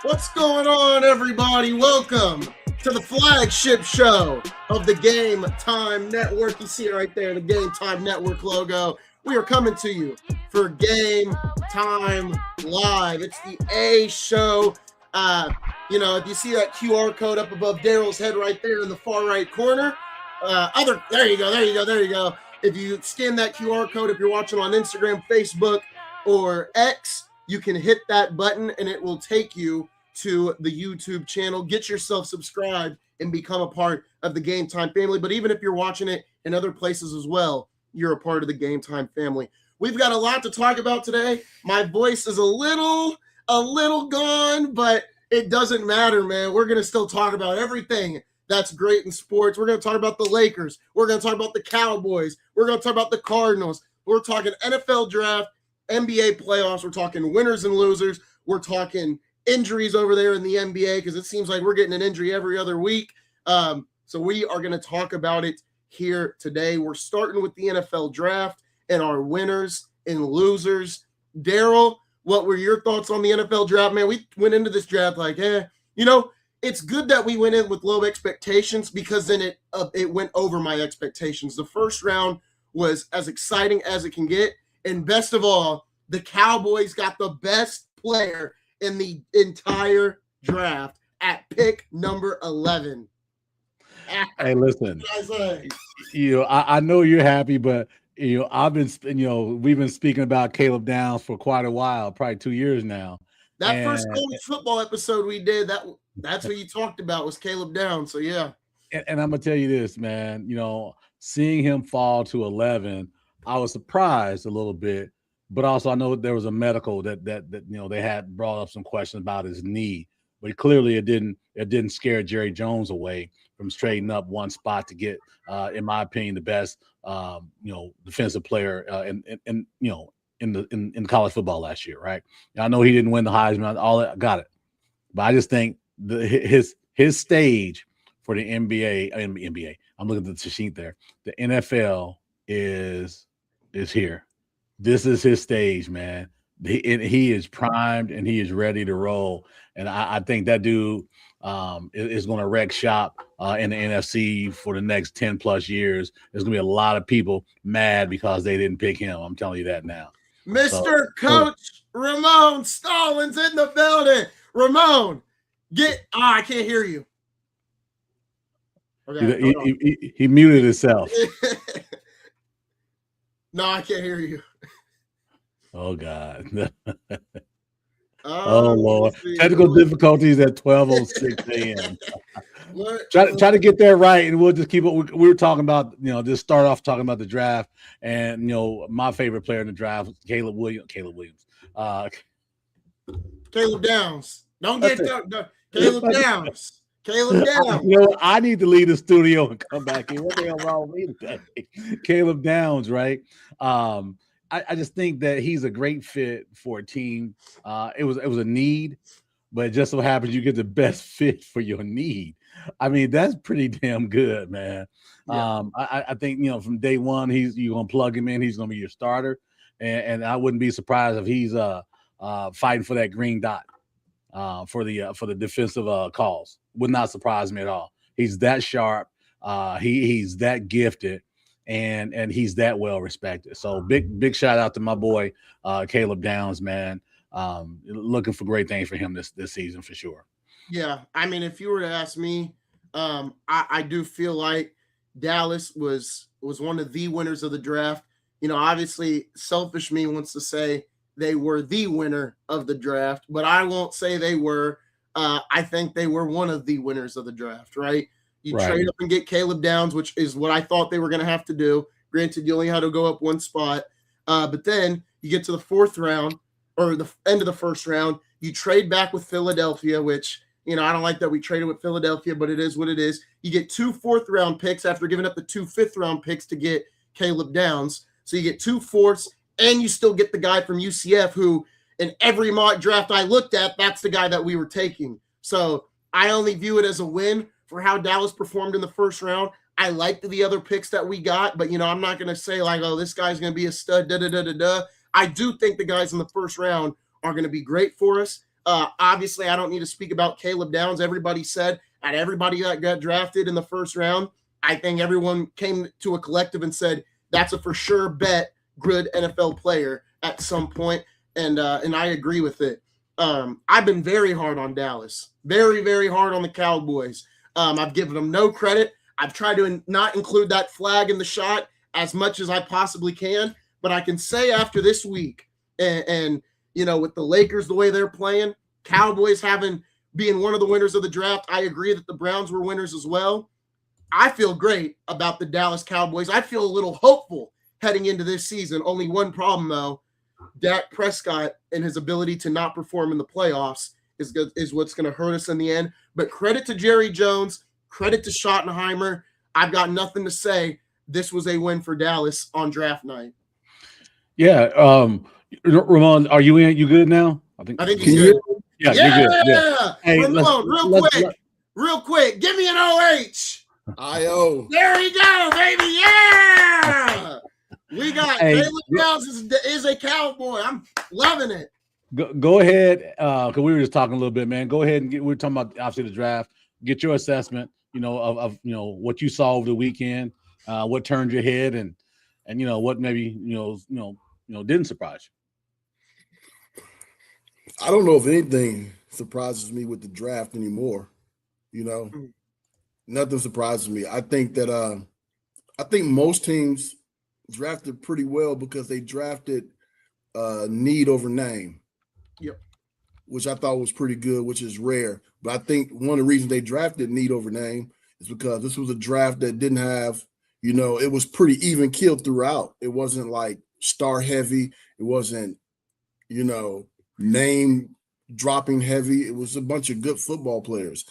What's going on, everybody? Welcome to the flagship show of the Game Time Network. You see it right there, the Game Time Network logo. We are coming to you for Game Time Live. It's the A show. If you see that QR code up above Daryl's head right there in the far right corner, there you go. If you scan that QR code, if you're watching on Instagram, Facebook, or X, you can hit that button and it will take you to the YouTube channel. Get yourself subscribed and become a part of the Game Time family. But even if you're watching it in other places as well, you're a part of the Game Time family. We've got a lot to talk about today. My voice is a little gone, but it doesn't matter, man. We're going to still talk about everything that's great in sports. We're going to talk about the Lakers. We're going to talk about the Cowboys. We're going to talk about the Cardinals. We're talking NFL draft, NBA playoffs. We're talking winners and losers. We're talking injuries over there in the NBA because it seems like we're getting an injury every other week. So we are going to talk about it here today. We're starting with the NFL draft and our winners and losers. Daryl, what were your thoughts on the NFL draft, man? We went into this draft like, it's good that we went in with low expectations because then it went over my expectations. The first round was as exciting as it can get. And best of all, the Cowboys got the best player in the entire draft at pick number 11. Hey, listen, I know you're happy, but we've been speaking about Caleb Downs for quite a while, probably 2 years now. That first college football episode we did, that's what you talked about was Caleb Downs. So yeah. And I'm gonna tell you this, man. Seeing him fall to 11, I was surprised a little bit, but also I know there was a medical that they had brought up some questions about his knee, but clearly it didn't scare Jerry Jones away from straightening up one spot to get, in my opinion, the best defensive player in college football last year, right? I know he didn't win the Heisman, all that, got it, but I just think his stage for the NBA. I'm looking at the sheet there. The NFL is here. This is his stage, man. He is primed and he is ready to roll. And I think that dude is going to wreck shop in the NFC for the next 10 plus years. There's going to be a lot of people mad because they didn't pick him. I'm telling you that now. Mr. Coach Ramon Stallings in the building. Ramon, I can't hear you. Okay, he muted himself. No, I can't hear you. Oh, God. Oh, Lord. Technical difficulties at 12:06 a.m. Try to get that right, and we'll just keep it. We were talking about, just start off talking about the draft, and, my favorite player in the draft, Caleb Williams. Caleb Downs. Don't get Caleb Downs. Caleb Downs. I need to leave the studio and come back in. What the hell wrong with me today? Caleb Downs, right? I just think that he's a great fit for a team. It was a need, but it just so happens you get the best fit for your need. I mean, that's pretty damn good, man. Yeah. I think from day one you're gonna plug him in. He's gonna be your starter, and I wouldn't be surprised if he's fighting for that green dot for the defensive calls. Would not surprise me at all. He's that sharp. He's that gifted. And he's that well respected. So big shout out to my boy Caleb Downs, man. Looking for great things for him this season for sure. Yeah, I mean, if you were to ask me, I do feel like Dallas was one of the winners of the draft. Obviously, selfish me wants to say they were the winner of the draft, but I won't say they were. I think they were one of the winners of the draft, right? You trade up and get Caleb Downs, which is what I thought they were going to have to do. Granted, you only had to go up one spot. But then you get to the fourth round or the end of the first round. You trade back with Philadelphia, which, I don't like that we traded with Philadelphia, but it is what it is. You get 2 4th-round picks after giving up the 2 5th-round picks to get Caleb Downs. So you get 2 4ths, and you still get the guy from UCF who, in every mock draft I looked at, that's the guy that we were taking. So I only view it as a win for how Dallas performed in the first round. I liked the other picks that we got, but, I'm not going to say like, oh, this guy's going to be a stud, I do think the guys in the first round are going to be great for us. Obviously, I don't need to speak about Caleb Downs. Everybody said, and everybody that got drafted in the first round, I think everyone came to a collective and said, that's a for sure bet, good NFL player at some point. And I agree with it. I've been very hard on Dallas, very, very hard on the Cowboys. I've given them no credit. I've tried to not include that flag in the shot as much as I possibly can. But I can say after this week, and you know, with the Lakers, the way they're playing, Cowboys being one of the winners of the draft, I agree that the Browns were winners as well. I feel great about the Dallas Cowboys. I feel a little hopeful heading into this season. Only one problem, though. Dak Prescott and his ability to not perform in the playoffs is what's going to hurt us in the end. But credit to Jerry Jones, credit to Schottenheimer. I've got nothing to say. This was a win for Dallas on draft night. Yeah. Ramon, are you in? You good now? I think he's good. Yeah, you're good. Yeah. Hey, Ramon, real quick, give me an OH. IO. There you go, baby. Yeah. We got Caleb Downs is a Cowboy. I'm loving it. Go ahead, because we were just talking a little bit, man. Go ahead and we were talking about obviously the draft. Get your assessment, you know, of you know what you saw over the weekend, what turned your head, and you know what maybe you know didn't surprise you. I don't know if anything surprises me with the draft anymore. You know, nothing surprises me. I think that I think most teams drafted pretty well because they drafted need over name. Yep. Which I thought was pretty good, which is rare. But I think one of the reasons they drafted need over name is because this was a draft that didn't have, you know, it was pretty even killed throughout. It wasn't like star heavy. It wasn't, you know, name dropping heavy. It was a bunch of good football players.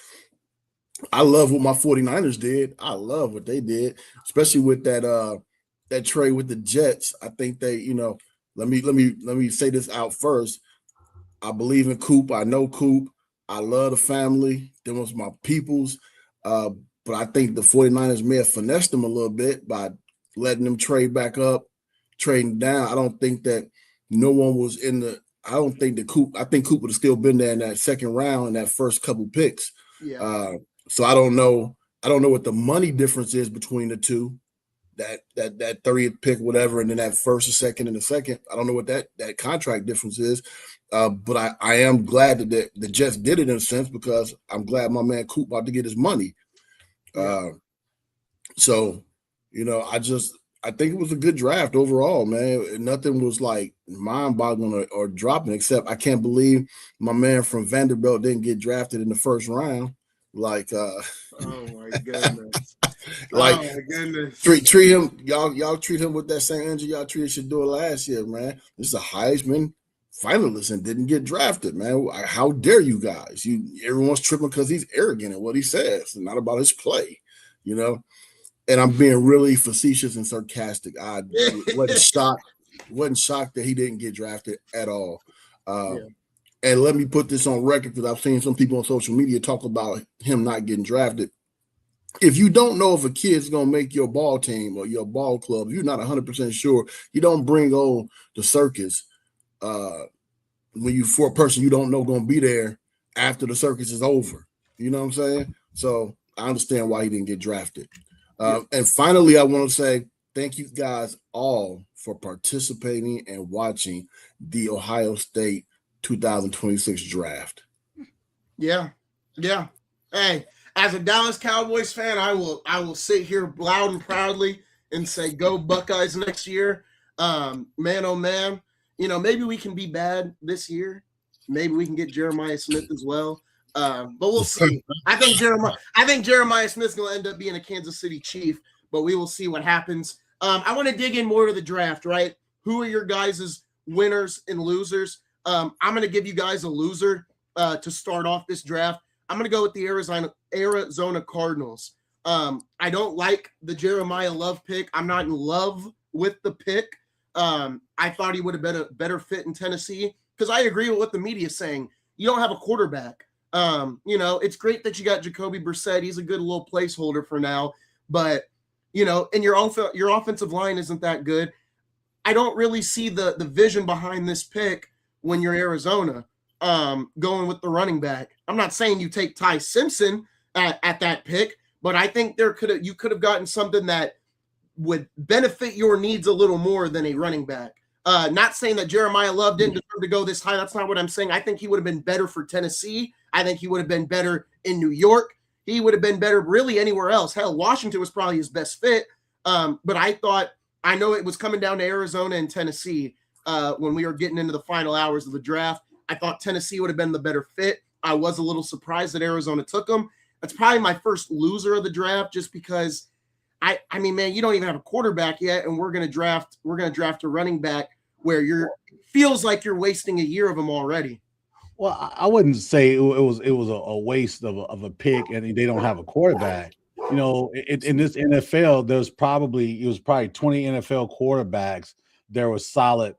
I love what my 49ers did. I love what they did, especially with that trade with the Jets. I think they, you know, let me say this out first. I believe in Coop. I know Coop. I love the family. Them was my peoples. But I think the 49ers may have finessed them a little bit by letting them trade back up, trading down. I don't think that no one was in the – I don't think that Coop – I think Coop would have still been there in that second round in that first couple picks. Yeah. So I don't know what the money difference is between the two. That 30th pick, whatever, and then that first or second and the second. I don't know what that contract difference is. But I am glad that the Jets did it in a sense because I'm glad my man Coop about to get his money. So, you know, I think it was a good draft overall, man. Nothing was like mind-boggling or dropping, except I can't believe my man from Vanderbilt didn't get drafted in the first round. Like, oh my goodness. Like, oh my goodness. Treat him, y'all treat him with that same energy y'all treated Shedeur last year, man. This is a Heisman finalist and didn't get drafted, man. How dare you guys? Everyone's tripping because he's arrogant in what he says and not about his play, you know. And I'm being really facetious and sarcastic. I wasn't shocked that he didn't get drafted at all. And let me put this on record because I've seen some people on social media talk about him not getting drafted. If you don't know if a kid's going to make your ball team or your ball club, you're not 100% sure, you don't bring on the circus when you for a person you don't know going to be there after the circus is over. You know what I'm saying? So I understand why he didn't get drafted. And finally, I want to say thank you guys all for participating and watching the Ohio State 2026 draft. Yeah. Hey, as a Dallas Cowboys fan, I will sit here loud and proudly and say, go Buckeyes next year. Man, oh man, you know, maybe we can be bad this year. Maybe we can get Jeremiah Smith as well. But we'll see. I think Jeremiah Smith's going to end up being a Kansas City Chief, but we will see what happens. I want to dig in more to the draft, right? Who are your guys' winners and losers? I'm going to give you guys a loser to start off this draft. I'm going to go with the Arizona Cardinals. I don't like the Jeremiah Love pick. I'm not in love with the pick. I thought he would have been a better fit in Tennessee because I agree with what the media is saying. You don't have a quarterback. You know, it's great that you got Jacoby Brissett. He's a good little placeholder for now. But, you know, and your offensive line isn't that good. I don't really see the vision behind this pick when you're Arizona. going with the running back. I'm not saying you take Ty Simpson at that pick, but I think you could have gotten something that would benefit your needs a little more than a running back. Not saying that Jeremiah Love didn't deserve to go this high. That's not what I'm saying. I think he would have been better for Tennessee. I think he would have been better in New York. He would have been better really anywhere else. Hell, Washington was probably his best fit. But I know it was coming down to Arizona and Tennessee when we were getting into the final hours of the draft. I thought Tennessee would have been the better fit. I was a little surprised that Arizona took him. That's probably my first loser of the draft, just because I mean, man, you don't even have a quarterback yet, and we're gonna draft a running back where feels like you're wasting a year of them already. Well, I wouldn't say it was a waste of a pick, and they don't have a quarterback. You know, in this NFL, it was probably 20 NFL quarterbacks that were solid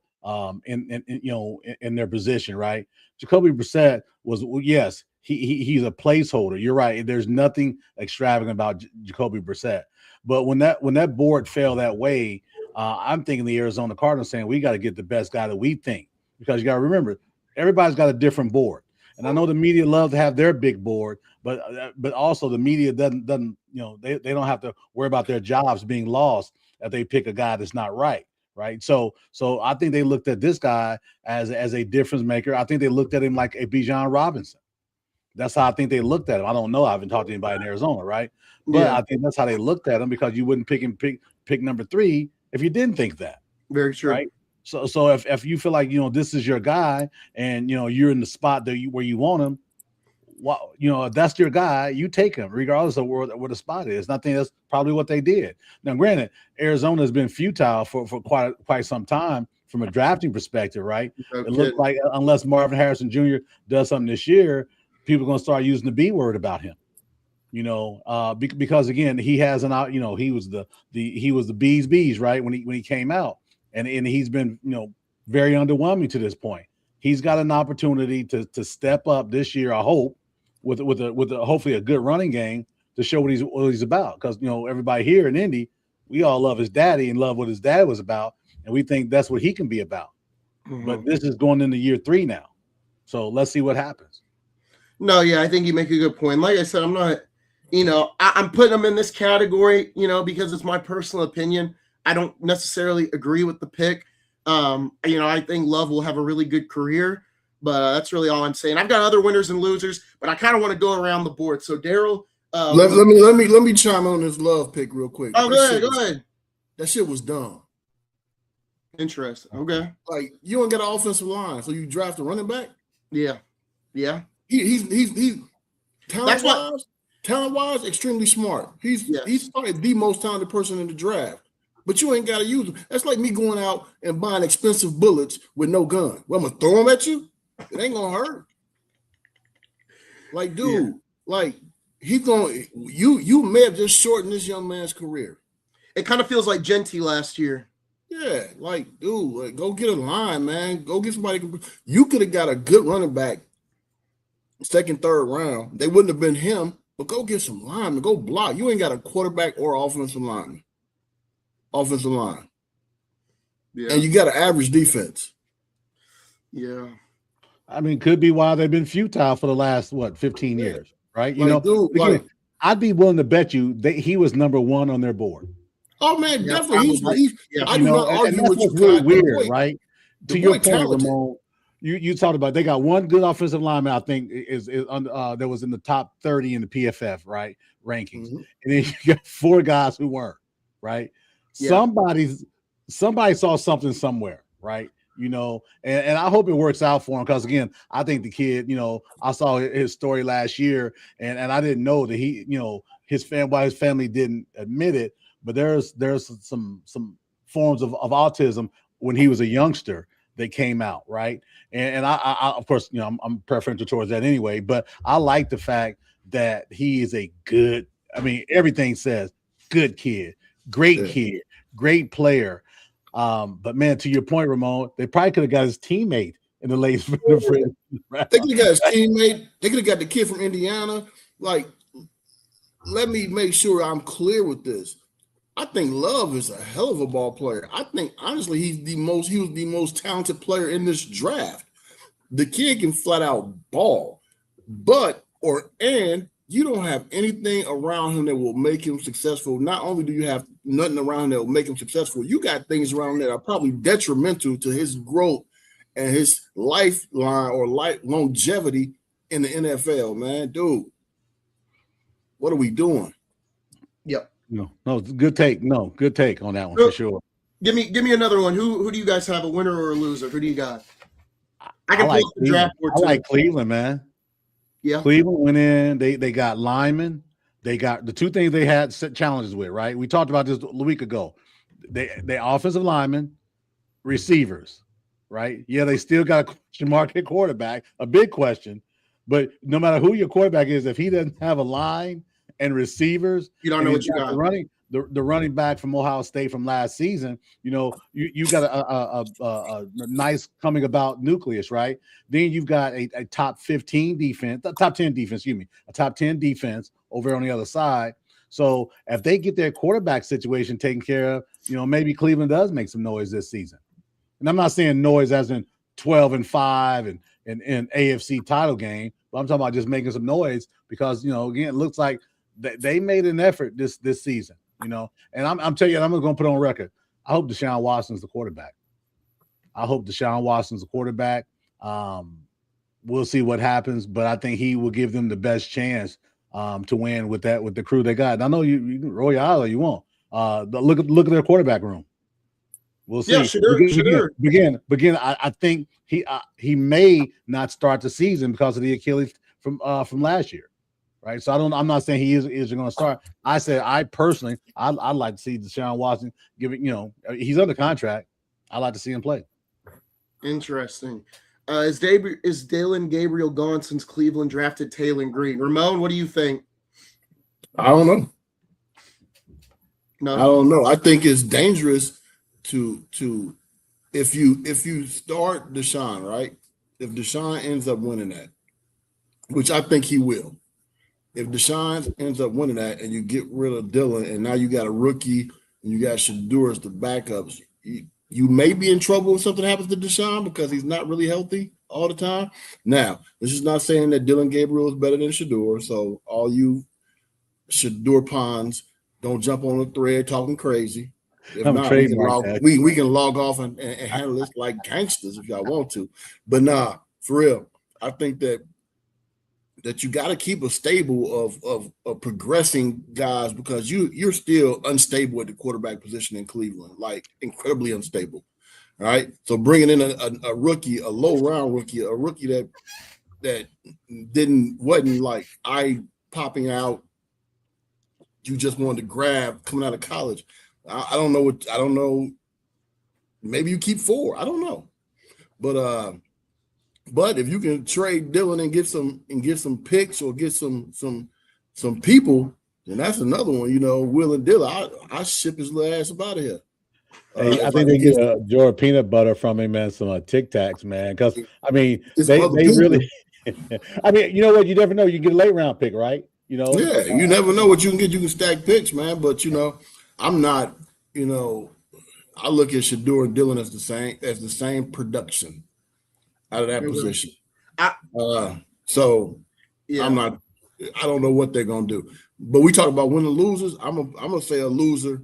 in their position, right? Jacoby Brissett was, yes, he's a placeholder. You're right. There's nothing extravagant about Jacoby Brissett. But when that board fell that way, I'm thinking the Arizona Cardinals saying we got to get the best guy that we think, because you got to remember everybody's got a different board. And I know the media love to have their big board, but also the media doesn't they don't have to worry about their jobs being lost if they pick a guy that's not right. Right. So I think they looked at this guy as a difference maker. I think they looked at him like a Bijan Robinson. That's how I think they looked at him. I don't know. I haven't talked to anybody in Arizona, right? But yeah. I think that's how they looked at him, because you wouldn't pick number 3 if you didn't think that. Very true. Right. So if you feel like this is your guy, and you're in the spot where you want him, if that's your guy, you take him regardless of where the spot is. And I think that's probably what they did. Now, granted, Arizona has been futile for quite some time from a drafting perspective, right? It looks like unless Marvin Harrison Jr. does something this year, people are going to start using the B word about him. Because again, he has he was the bees, right? When he came out, and he's been very underwhelming to this point. He's got an opportunity to step up this year, I hope, with hopefully a good running game to show what he's about. Because everybody here in Indy, we all love his daddy and love what his dad was about, and we think that's what he can be about. Mm-hmm. But this is going into year 3 now, so let's see what happens. No, yeah, I think you make a good point. Like I said, I'm not, I'm putting him in this category, because it's my personal opinion. I don't necessarily agree with the pick. I think Love will have a really good career, but that's really all I'm saying. I've got other winners and losers, but I kind of want to go around the board. So Daryl, let me chime on this Love pick real quick. Oh, go ahead. That shit was dumb. Interesting. Okay. Like, you don't get an offensive line, so you draft a running back. Yeah. He's talent wise, extremely smart. He's probably the most talented person in the draft. But you ain't got to use them. That's like me going out and buying expensive bullets with no gun. Well, I'm gonna throw them at you. It ain't gonna hurt. Like, dude, like he's going. You may have just shortened this young man's career. It kind of feels like Genty last year. Yeah, like, dude, go get a line, man. Go get somebody. You could have got a good running back, second, third round. They wouldn't have been him. But go get some linemen. Go block. You ain't got a quarterback or offensive line. Yeah. And you got an average defense. Yeah. I mean, could be why they've been futile for the last 15 years, right? I'd be willing to bet you that he was number 1 on their board. Oh man, definitely. I do not argue with you. Really weird, right? To your point, Ramon, you talked about they got one good offensive lineman, I think, that was in the top 30 in the PFF, right, rankings, and then you got 4 guys who weren't, right. Yeah. Somebody saw something somewhere, right? And I hope it works out for him, because again, I think the kid, I saw his story last year, and I didn't know that he, his family didn't admit it, but there's some forms of autism when he was a youngster that came out, right? And I of course, I'm preferential towards that anyway, but I like the fact that he is a good, everything says good kid, great kid, great player. But man, to your point, Ramon, they probably could have got his teammate in the late. They could have got his teammate. They could have got the kid from Indiana. Like, let me make sure I'm clear with this. I think Love is a hell of a ball player. I think honestly he was the most talented player in this draft. The kid can flat out ball, and you don't have anything around him that will make him successful. Not only do you have nothing around him that will make him successful, you got things around him that are probably detrimental to his growth and his lifeline or longevity in the NFL, man. Dude, what are we doing? Yep. No, good take. No, good take on that one for sure. Give me another one. Who do you guys have, a winner or a loser? Who do you got? I can like pull up the draft board too. I like Cleveland, man. Yeah. Cleveland went in. They got linemen. They got the two things they had challenges with, right? We talked about this a week ago. They offensive linemen, receivers, right? Yeah, they still got a question mark at quarterback, a big question. But no matter who your quarterback is, if he doesn't have a line and receivers, you don't know what you got. The running back from Ohio State from last season, you got a nice coming about nucleus, right? Then you've got a top 15 defense, a top 10 defense, a top 10 defense over on the other side. So if they get their quarterback situation taken care of, maybe Cleveland does make some noise this season. And I'm not saying noise as in 12-5 and AFC title game, but I'm talking about just making some noise because, again, it looks like they made an effort this season. And I'm telling you, I'm going to put on record. I hope Deshaun Watson's the quarterback. We'll see what happens, but I think he will give them the best chance to win with the crew they got. And I know you can roll your eye or you won't. Look at their quarterback room. We'll see. Yeah, sure. Begin. I think he may not start the season because of the Achilles from last year. Right, so I'm not saying he is going to start. I said I'd like to see Deshaun Watson give it. He's under contract. I'd like to see him play. Interesting. Is Dillon Gabriel gone since Cleveland drafted Taylor Green? Ramon, what do you think? I don't know. No, I don't know. I think it's dangerous to if you start Deshaun, right? If Deshaun ends up winning that, which I think he will. If Deshaun ends up winning that and you get rid of Dillon and now you got a rookie and you got Shedeur as the backups, you may be in trouble if something happens to Deshaun because he's not really healthy all the time. Now, this is not saying that Dillon Gabriel is better than Shedeur, so all you Shedeur Ponds, don't jump on the thread talking crazy. If not, we can log off and handle this like gangsters if y'all want to. But nah, for real, I think that you got to keep a stable of progressing guys because you're still unstable at the quarterback position in Cleveland, like incredibly unstable. All right. So bringing in a rookie, a low round rookie, a rookie that wasn't like eye popping out. You just wanted to grab coming out of college. I don't know. Maybe you keep 4. I don't know. But if you can trade Dillon and get some picks or get some people, then that's another one. Will and Dillon, I ship his little ass up out of here. Hey, I think they get a jar of peanut butter from him and some Tic Tacs, man. Because they really. I mean, you know what? You never know. You can get a late round pick, right? Yeah, you never know what you can get. You can stack picks, man. But I'm not. I look at Shedeur and Dillon as the same production out of that position. So yeah. I don't know what they're gonna do. But we talk about winning losers. I'm gonna say a loser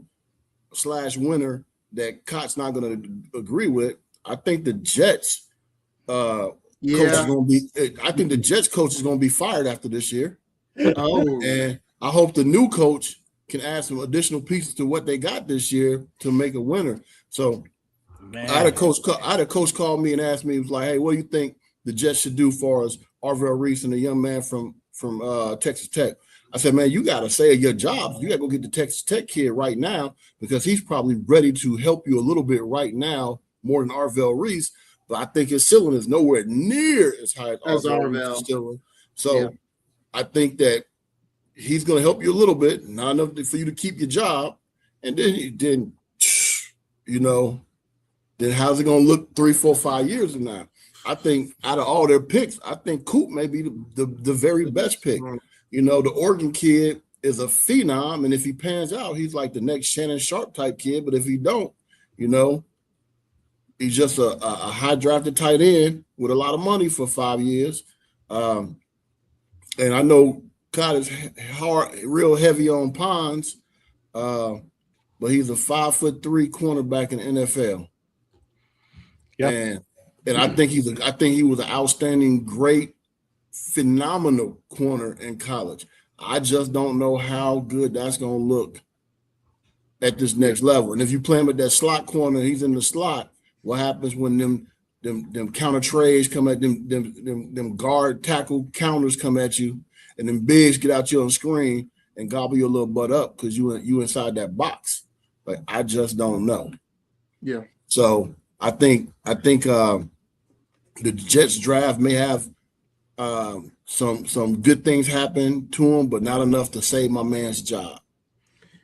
/ winner that Cott's not gonna agree with. I think the Jets coach is gonna be. I think the Jets coach is gonna be fired after this year. Oh, and I hope the new coach can add some additional pieces to what they got this year to make a winner. So. Man. I had a coach call me and asked me, he was like, hey, what do you think the Jets should do for us, Arvell Reese and the young man from Texas Tech? I said, man, you got to say your job. You got to go get the Texas Tech kid right now because he's probably ready to help you a little bit right now more than Arvell Reese. But I think his ceiling is nowhere near as high as Arvell's ceiling. So yeah. I think that he's going to help you a little bit, not enough for you to keep your job. And then how's it going to look 3, 4, 5 years from now? I think out of all their picks, I think Coop may be the very best pick. The Oregon kid is a phenom, and if he pans out, he's like the next Shannon Sharp type kid. But if he don't, He's just a high drafted tight end with a lot of money for 5 years. And I know God is real heavy on Pons, but he's a 5'3" cornerback in the NFL. Yeah, and I think he was an outstanding, great, phenomenal corner in college. I just don't know how good that's going to look at this next level. And if you play him at that slot corner, he's in the slot. What happens when them counter trades come at them guard tackle counters come at you, and them bigs get out you on the screen and gobble your little butt up because you inside that box? Like, I just don't know. Yeah. So I think the Jets draft may have some good things happen to him, but not enough to save my man's job.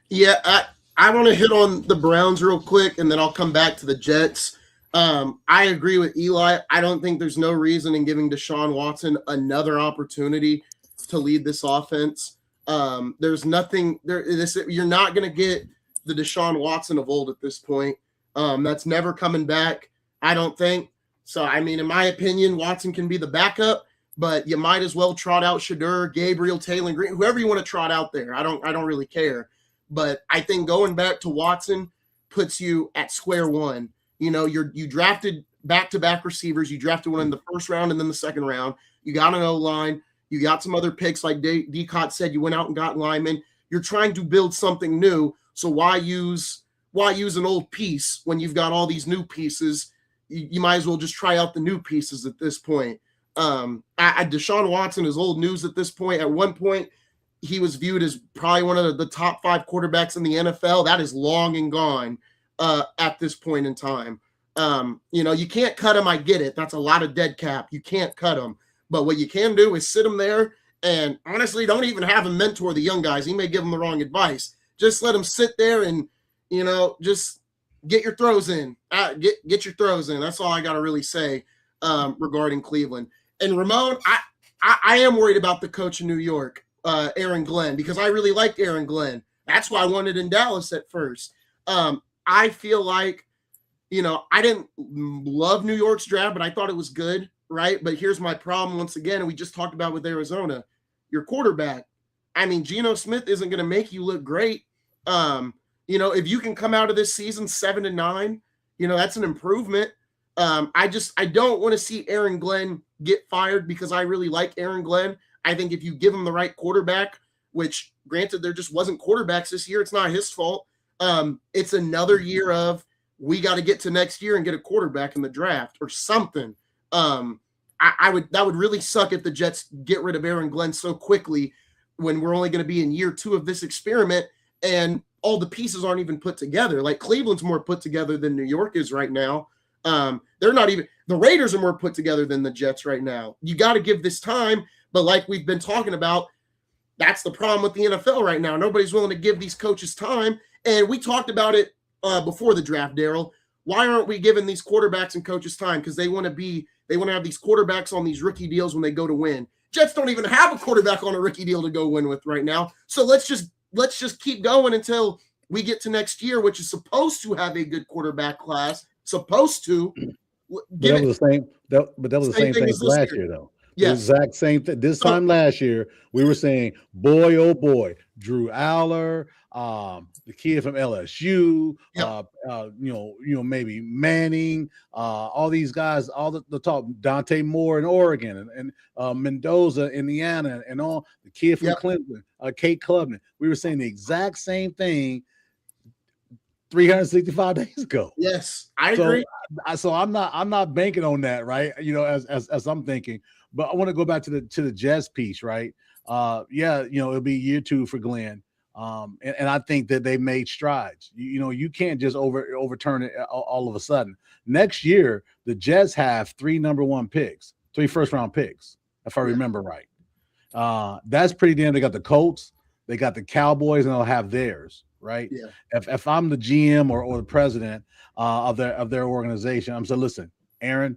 Yeah, I want to hit on the Browns real quick, and then I'll come back to the Jets. I agree with Eli. I don't think there's no reason in giving Deshaun Watson another opportunity to lead this offense. There's nothing there. You're not going to get the Deshaun Watson of old at this point. That's never coming back, I don't think. So, I mean, in my opinion, Watson can be the backup, but you might as well trot out Shedeur, Gabriel, Taylor Green, whoever you want to trot out there. I don't really care. But I think going back to Watson puts you at square one. You know, you drafted back-to-back receivers. You drafted one in the first round and then the second round. You got an O-line. You got some other picks, like D-Cot said. You went out and got linemen. You're trying to build something new. So why use an old piece when you've got all these new pieces? You might as well just try out the new pieces at this point. Deshaun Watson is old news at this point. At one point, he was viewed as probably one of the top 5 quarterbacks in the NFL. That is long and gone at this point in time. You know, you can't cut him. I get it. That's a lot of dead cap. You can't cut him. But what you can do is sit him there and honestly don't even have him mentor the young guys. He may give them the wrong advice. Just let him sit there and, you know, just get your throws in. Get your throws in. That's all I got to really say regarding Cleveland. And Ramon, I am worried about the coach in New York, Aaron Glenn, because I really liked Aaron Glenn. That's why I wanted in Dallas at first. I feel like, you know, I didn't love New York's draft, but I thought it was good, right? But here's my problem once again, and we just talked about with Arizona, your quarterback. I mean, Geno Smith isn't going to make you look great. You know, if you can come out of this season 7-9, you know, that's an improvement. I don't want to see Aaron Glenn get fired because I really like Aaron Glenn. I think if you give him the right quarterback, which granted there just wasn't quarterbacks this year, it's not his fault. It's another year of we got to get to next year and get a quarterback in the draft or something. That would really suck if the Jets get rid of Aaron Glenn so quickly when we're only going to be in year 2 of this experiment and all the pieces aren't even put together. Like Cleveland's more put together than New York is right now. They're not even – the Raiders are more put together than the Jets right now. You got to give this time, but like we've been talking about, that's the problem with the NFL right now. Nobody's willing to give these coaches time, and we talked about it before the draft, Daryl. Why aren't we giving these quarterbacks and coaches time? Because they want to have these quarterbacks on these rookie deals when they go to win. Jets don't even have a quarterback on a rookie deal to go win with right now. So let's just keep going until we get to next year, which is supposed to have a good quarterback class. Supposed to. But that was the same thing last year, though. Yes. The exact same thing. This time last year, we were saying, boy, oh boy, Drew Aller, the kid from LSU, yep. Maybe Manning, all these guys, all the top, Dante Moore in Oregon and Mendoza, Indiana, and all the kid from Clemson, Kate Klubman. We were saying the exact same thing 365 days ago. Yes, I agree. So I'm not banking on that, right? You know, as I'm thinking. But I want to go back to the Jets piece, right? It'll be year 2 for Glenn. And I think that they made strides. You can't just overturn it all of a sudden. Next year, the Jets have 3 number 1 picks, 3 first-round picks, if I remember right. That's pretty damn. They got the Colts, they got the Cowboys, and they'll have theirs, right? Yeah. If I'm the GM or the president of their organization, I'm saying, listen, Aaron,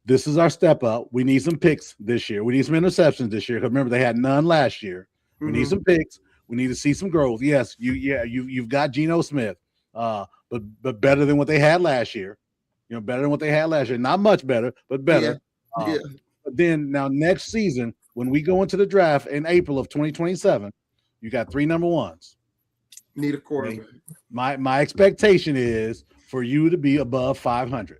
this is our step up. We need some picks this year. We need some interceptions this year. Because remember, they had none last year. We need some picks. We need to see some growth. Yes, you've got Geno Smith, but better than what they had last year. better than what they had last year. Not much better, but better. Yeah. But then now next season, when we go into the draft in April of 2027, you got 3 number ones. Need a quarterback. My expectation is for you to be above 500.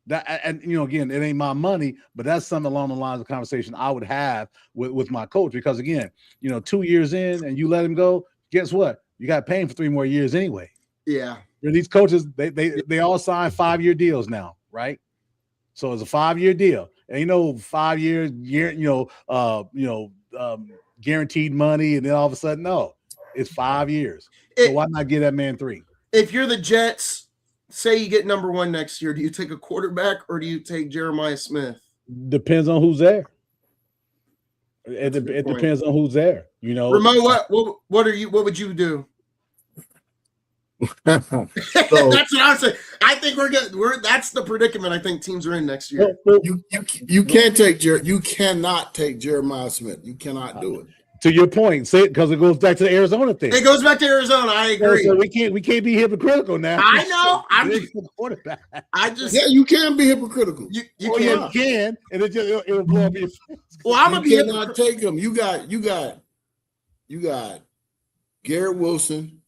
That, and again, it ain't my money, but that's something along the lines of conversation I would have with my coach, because again, 2 years in and you let him go, guess what? You got to pay him for 3 more years anyway. Yeah. These coaches, they all sign 5-year deals now, right? So it's a 5-year deal, and 5 years, guaranteed money, and then all of a sudden, no, it's 5 years. So why not give that man 3? If you're the Jets, say you get number 1 next year, do you take a quarterback or do you take Jeremiah Smith? Depends on who's there. It depends on who's there. Ramon, what would you do? So, that's what I'm saying. I think we're good. That's the predicament I think teams are in next year. You can't take you cannot take Jeremiah Smith. You cannot do it. To your point, say because it goes back to the Arizona thing. It goes back to Arizona. I agree. So we can't be hypocritical now. I know. I'm just the quarterback. You can be hypocritical. You can, and it'll blow up your face. Well, I'm gonna be cannot take him. You got Garrett Wilson,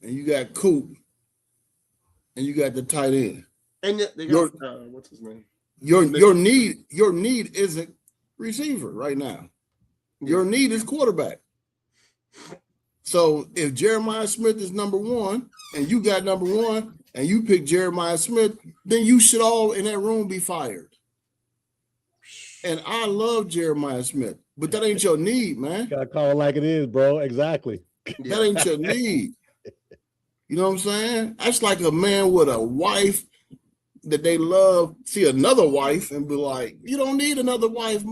and you got Coop, and you got the tight end. And they got what's his name? Your need isn't receiver right now. Your need is quarterback. So if Jeremiah Smith is number 1 and you got number 1 and you pick Jeremiah Smith, then you should all in that room be fired. And I love Jeremiah Smith, but that ain't your need, man. Gotta call it like it is, bro. Exactly. That ain't your need. You know what I'm saying? That's like a man with a wife that they love, see another wife and be like, you don't need another wife.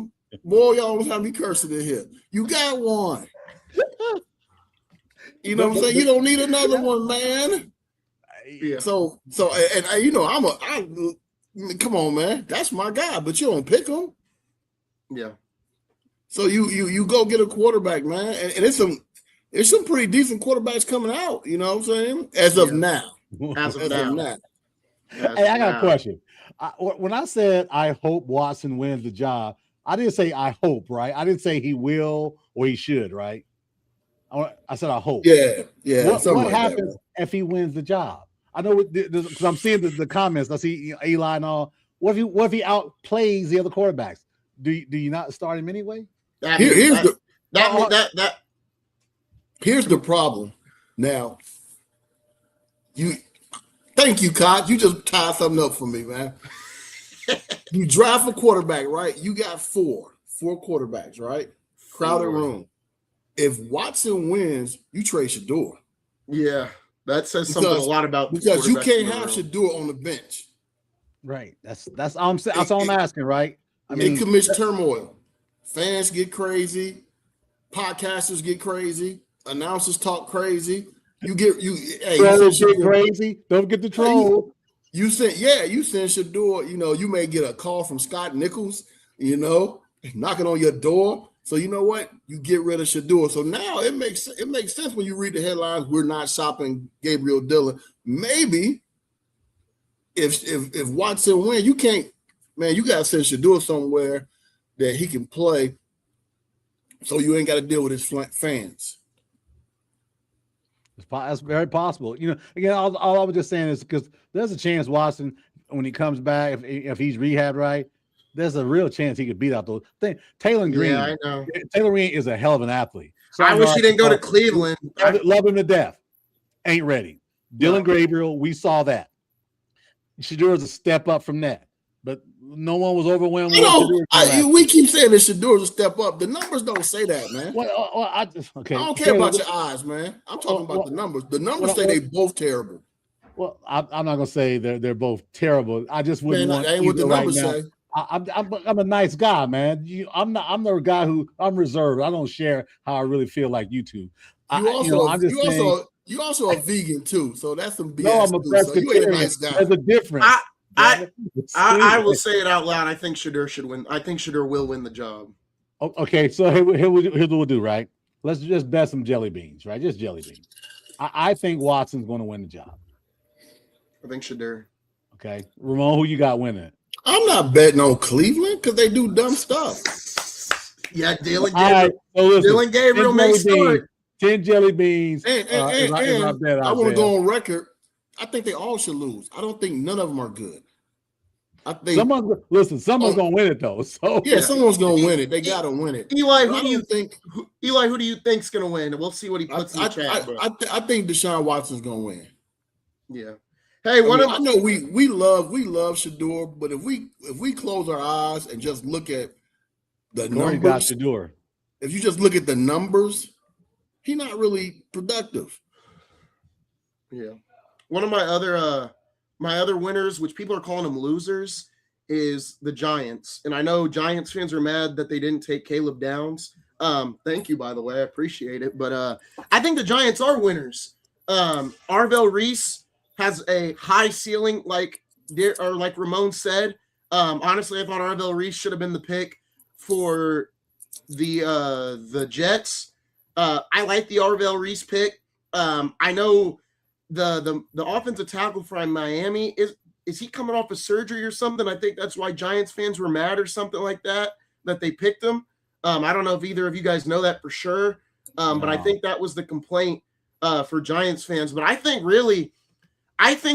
Boy, y'all don't have me cursing in here. You got one. You know what I'm saying? You don't need another one, man. Yeah. So, come on, man. That's my guy, but you don't pick him. Yeah. So you go get a quarterback, man, and it's some pretty decent quarterbacks coming out. You know what I'm saying? As of now. As of now. Hey, I got a question. When I said I hope Watson wins the job, I didn't say I hope, right? I didn't say he will or he should, right? I said I hope. Yeah. What happens if he wins the job? I know because I'm seeing the comments. I see Eli and all. What if he outplays the other quarterbacks? Do you not start him anyway? Here's the problem. Now, thank you, Cox. You just tied something up for me, man. You draft a quarterback, right? You got four quarterbacks, right? Crowded room. If Watson wins, you trade Shedeur. Yeah, that says something a lot about because you can't have Shedeur on the bench. Right. That's all I'm saying. That's all I'm asking, right? I mean, it commits turmoil. Fans get crazy. Podcasters get crazy. Announcers talk crazy. Trolls get crazy. Don't get the troll. You send Shedeur. You may get a call from Scott Nichols. Knocking on your door. So you know what? You get rid of Shedeur. So now it makes sense when you read the headlines. We're not shopping Gabriel Dillon. Maybe if Watson wins, you can't. Man, you got to send Shedeur somewhere that he can play, so you ain't got to deal with his fans. That's very possible. Again, all I was just saying is because there's a chance Watson, when he comes back, if he's rehabbed right, there's a real chance he could beat out those things. Taylor Green, yeah, I know. Taylor Green is a hell of an athlete. So I wish he didn't go to Cleveland. Love him to death. Ain't ready. Dylan Gabriel, we saw that. Shedeur is a step up from that. But no one was overwhelmed. We keep saying that Shedeur is a step up. The numbers don't say that, man. I don't care about your eyes, man. I'm talking about the numbers. The numbers say they both terrible. Well, I'm not gonna say they're both terrible. I just wouldn't want. That ain't what the numbers say. I'm a nice guy, man. I'm the guy who I'm reserved. I don't share how I really feel like you two. You also a vegan too, so that's some BS. No, I'm a Presbyterian. So you ain't a nice guy. There's a difference. I will say it out loud. I think Shedeur should win. I think Shedeur will win the job. Okay, so here's what we'll do, right? Let's just bet some jelly beans, right? Just jelly beans. I think Watson's going to win the job. I think Shedeur. Okay, Ramon, who you got winning? I'm not betting on Cleveland because they do dumb stuff. Yeah, Dylan All right, Gabriel. so listen, Dylan Gabriel may start. 10 jelly beans. And is my bet I out want to there. go on record. I think they all should lose. I don't think none of them are good. I think Someone's gonna win it though. So yeah, someone's gonna win it. They gotta win it. Eli, But who do you think's gonna win? We'll see what he puts in the chat. I think Deshaun Watson's gonna win. Yeah. Hey, I know we love Shador, but if we close our eyes and just look at the Corey got numbers, Shador. if you just look at the numbers, he's not really productive. Yeah. One of my other winners, which people are calling them losers, is the Giants. And I know Giants fans are mad that they didn't take Caleb Downs. Thank you, by the way. I appreciate it. But I think the Giants are winners. Arvell Reese has a high ceiling, like Ramon said. Honestly, I thought Arvell Reese should have been the pick for the Jets. I like the Arvell Reese pick. I know the offensive tackle from Miami is he coming off of surgery or something? I think that's why Giants fans were mad or something like that they picked him. I don't know if either of you guys know that for sure. But I think that was the complaint for Giants fans. But I think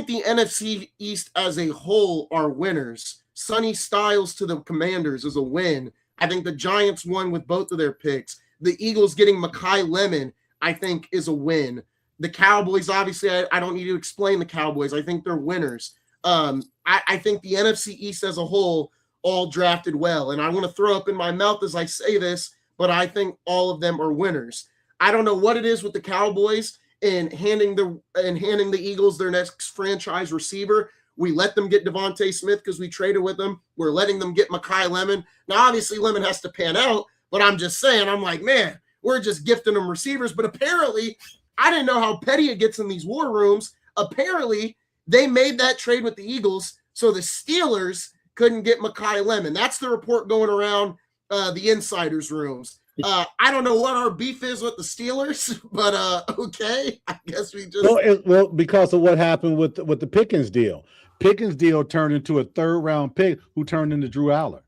the NFC East as a whole are winners. Sonny Styles to the Commanders is a win. I think the Giants won with both of their picks. The Eagles getting Mekhi Lemon, I think, is a win. The Cowboys, obviously, I don't need to explain the Cowboys. I think they're winners. I think the NFC East as a whole all drafted well. And I want to throw up in my mouth as I say this, but I think all of them are winners. I don't know what it is with the Cowboys and handing the Eagles their next franchise receiver. We let them get Devontae Smith because we traded with them. We're letting them get Mekhi Lemon. Now, obviously, Lemon has to pan out, but I'm just saying, I'm like, man, we're just gifting them receivers. But apparently, I didn't know how petty it gets in these war rooms. Apparently, they made that trade with the Eagles so the Steelers couldn't get Mekhi Lemon. That's the report going around the insiders' rooms. I don't know what our beef is with the Steelers, but okay. I guess we just well because of what happened with the Pickens deal. Pickens deal turned into a third-round pick who turned into Drew Aller.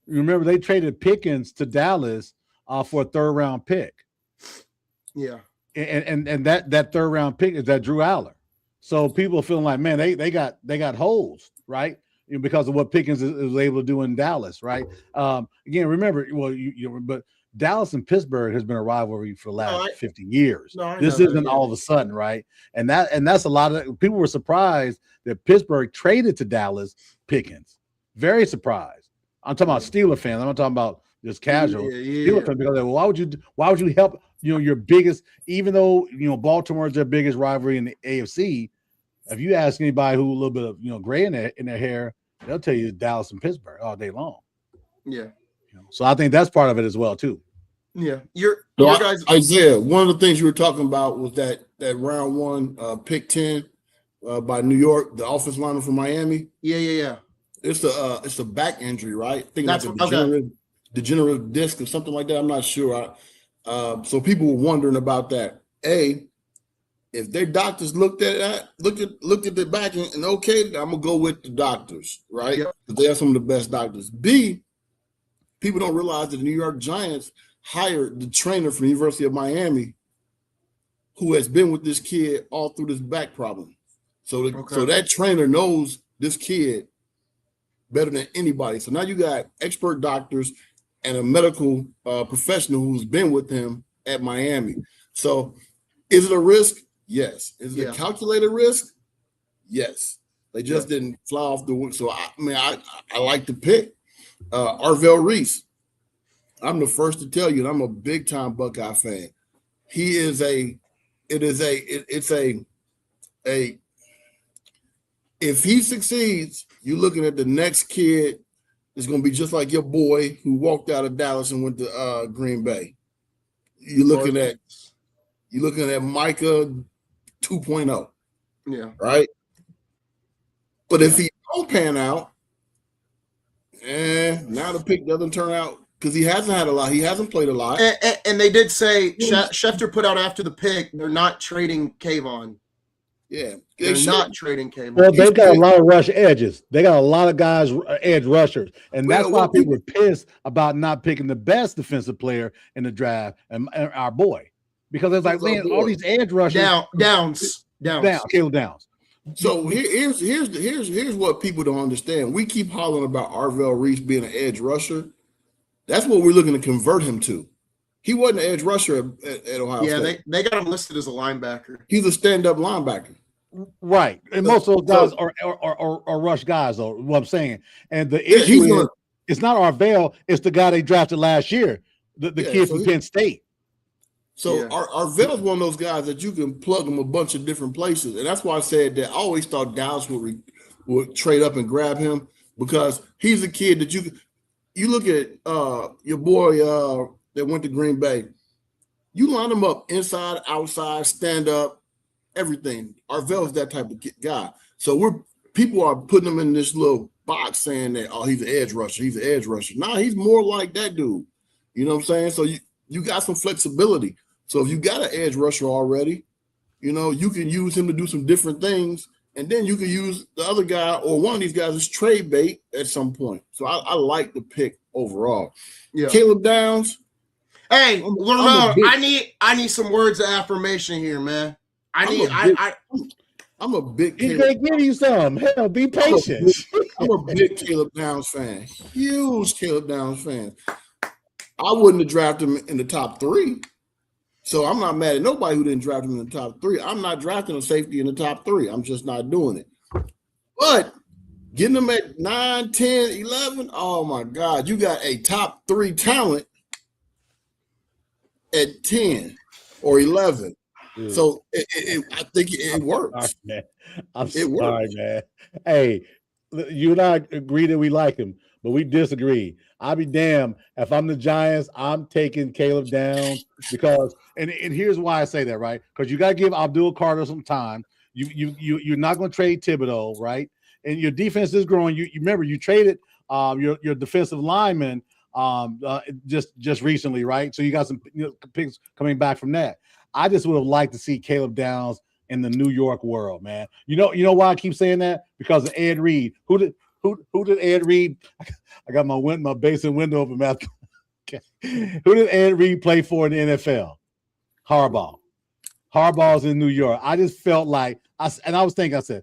You remember they traded Pickens to Dallas for a third-round pick. Yeah. And that third-round pick is that Drew Aller. So people are feeling like, man, they got holes, right? Because of what Pickens was able to do in Dallas, right? Again, remember, but Dallas and Pittsburgh has been a rivalry for the last 50 years. This isn't all of a sudden, right? And that's a lot of people were surprised that Pittsburgh traded to Dallas Pickens. Very surprised. I'm talking about Steeler fans. I'm not talking about just casual Steeler fans because why would you help your biggest, even though Baltimore is their biggest rivalry in the AFC. If you ask anybody who a little bit of gray in their hair, they'll tell you Dallas and Pittsburgh all day long. Yeah. So I think that's part of it as well too. Yeah. Isaiah, one of the things you were talking about was that round one pick 10 by New York, the offensive lineman from Miami. Yeah. It's a back injury, right? I think that's like a degenerative disc or something like that. I'm not sure. So people were wondering about that. If their doctors looked at the back and okay, I'm gonna go with the doctors, right? Yep. They have some of the best doctors. B, people don't realize that the New York Giants hired the trainer from the University of Miami, who has been with this kid all through this back problem. So that trainer knows this kid better than anybody. So now you got expert doctors and a medical professional who's been with him at Miami. So is it a risk? Yes. Is it a calculated risk? Yes. They just didn't fly off the wood. So I like the pick. Arvell Reese. I'm the first to tell you that I'm a big time Buckeye fan. If he succeeds, you're looking at the next kid is going to be just like your boy who walked out of Dallas and went to Green Bay. You're looking at Micah 2.0. Yeah. Right. But if he don't pan out, now the pick doesn't turn out because he hasn't had a lot. He hasn't played a lot. And they did say Schefter put out after the pick they're not trading Kayvon. Yeah, They're should. not trading Caleb. Well, they've got a lot of rush edges. They got a lot of guys, edge rushers, and that's why people are pissed about not picking the best defensive player in the draft and our boy, because it's like, man, all these edge rushers. Downs. Caleb Downs. So here's what people don't understand. We keep hollering about Arvell Reese being an edge rusher. That's what we're looking to convert him to. He wasn't an edge rusher at Ohio State. Yeah, they got him listed as a linebacker. He's a stand-up linebacker. Right. And most of those guys are rush guys, though, what I'm saying. And the issue is, it's not Arvell, it's the guy they drafted last year, the kid from Penn State. So Arvell's one of those guys that you can plug him a bunch of different places. And that's why I said that I always thought Dallas would trade up and grab him, because he's a kid that you look at your boy that went to Green Bay. You line him up inside, outside, stand up, everything. Arvell's that type of guy. So people are putting him in this little box saying that, oh, he's an edge rusher. He's an edge rusher. Nah, he's more like that dude. You know what I'm saying? So you got some flexibility. So if you got an edge rusher already, you can use him to do some different things. And then you can use the other guy or one of these guys as trade bait at some point. So I like the pick overall. Yeah. Caleb Downs. Hey, Lamar, I need some words of affirmation here, man. I'm a big. He can't give you some. Hell, be patient. I'm a big Caleb Downs fan. Huge Caleb Downs fan. I wouldn't have drafted him in the top 3. So I'm not mad at nobody who didn't draft him in the top 3. I'm not drafting a safety in the top 3. I'm just not doing it. But getting them at 9, 10, 11, oh my God, you got a top 3 talent at 10 or 11. Dude. So I think it works. I'm sorry, man. Hey, you and I agree that we like him, but we disagree. I'll be damned if I'm the Giants. I'm taking Caleb Downs because, and here's why I say that, right? Because you got to give Abdul Carter some time. You're not going to trade Thibodeau, right? And your defense is growing. You remember you traded your defensive lineman just recently, right? So you got some picks coming back from that. I just would have liked to see Caleb Downs in the New York world, man. You know why I keep saying that? Because of Ed Reed. Who did Ed Reed? I got my basement window open, man. Okay. Who did Ed Reed play for in the NFL? Harbaugh. Harbaugh's in New York. I just felt like I said,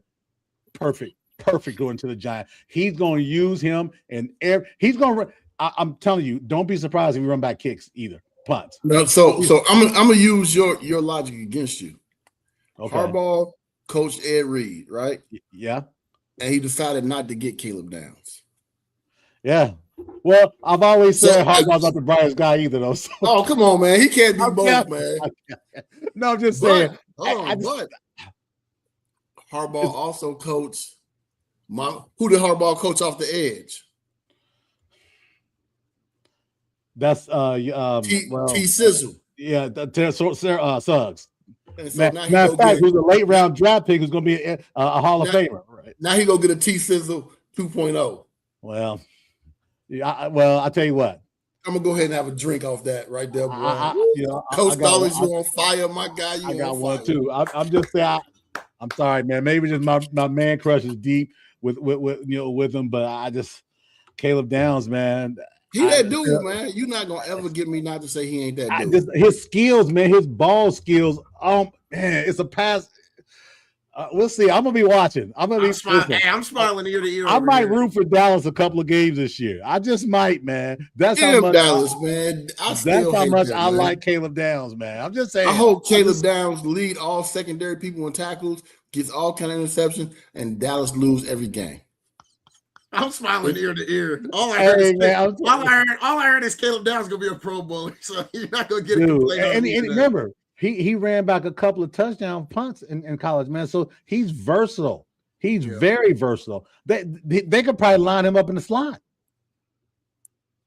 perfect going to the Giants. He's going to use him, and he's going to. I'm telling you, don't be surprised if he run back kicks either. Punts. No, so I'm gonna use your logic against you. Okay. Harbaugh coached Ed Reed, right? Yeah. And he decided not to get Caleb Downs. Yeah. Well, I've always said Harbaugh's not the brightest guy either, though. So. Oh, come on, man. He can't do both, man. No, I'm just saying. But Harbaugh also coached who did Harbaugh coach off the edge? That's T Sizzle. Yeah, Suggs. So matter of fact, who's a late round draft pick who's going to be a Hall of Famer. Right? Now he gonna get a T Sizzle 2.0. Well, I tell you what. I'm gonna go ahead and have a drink off that right there, boy. Coach Dollars, you on fire, my guy. I got one too. I'm just saying. I'm sorry, man. Maybe just my man crush is deep with him, but Caleb Downs, man. He that dude, man. You're not gonna ever get me not to say he ain't that dude. His skills, man. His ball skills. Man, it's a pass. We'll see. I'm gonna be watching. I'm smiling ear to ear. I might root for Dallas a couple of games this year. I just might, man. That's how much Dallas, man. That's how much I like Caleb Downs, man. I'm just saying. I hope Caleb Downs lead all secondary people in tackles, gets all kind of interceptions, and Dallas lose every game. I'm smiling ear to ear. All I heard is Caleb Downs gonna be a Pro Bowler, so you're not gonna get it. And remember, he ran back a couple of touchdown punts in college, man. So he's versatile. He's very versatile. They could probably line him up in the slot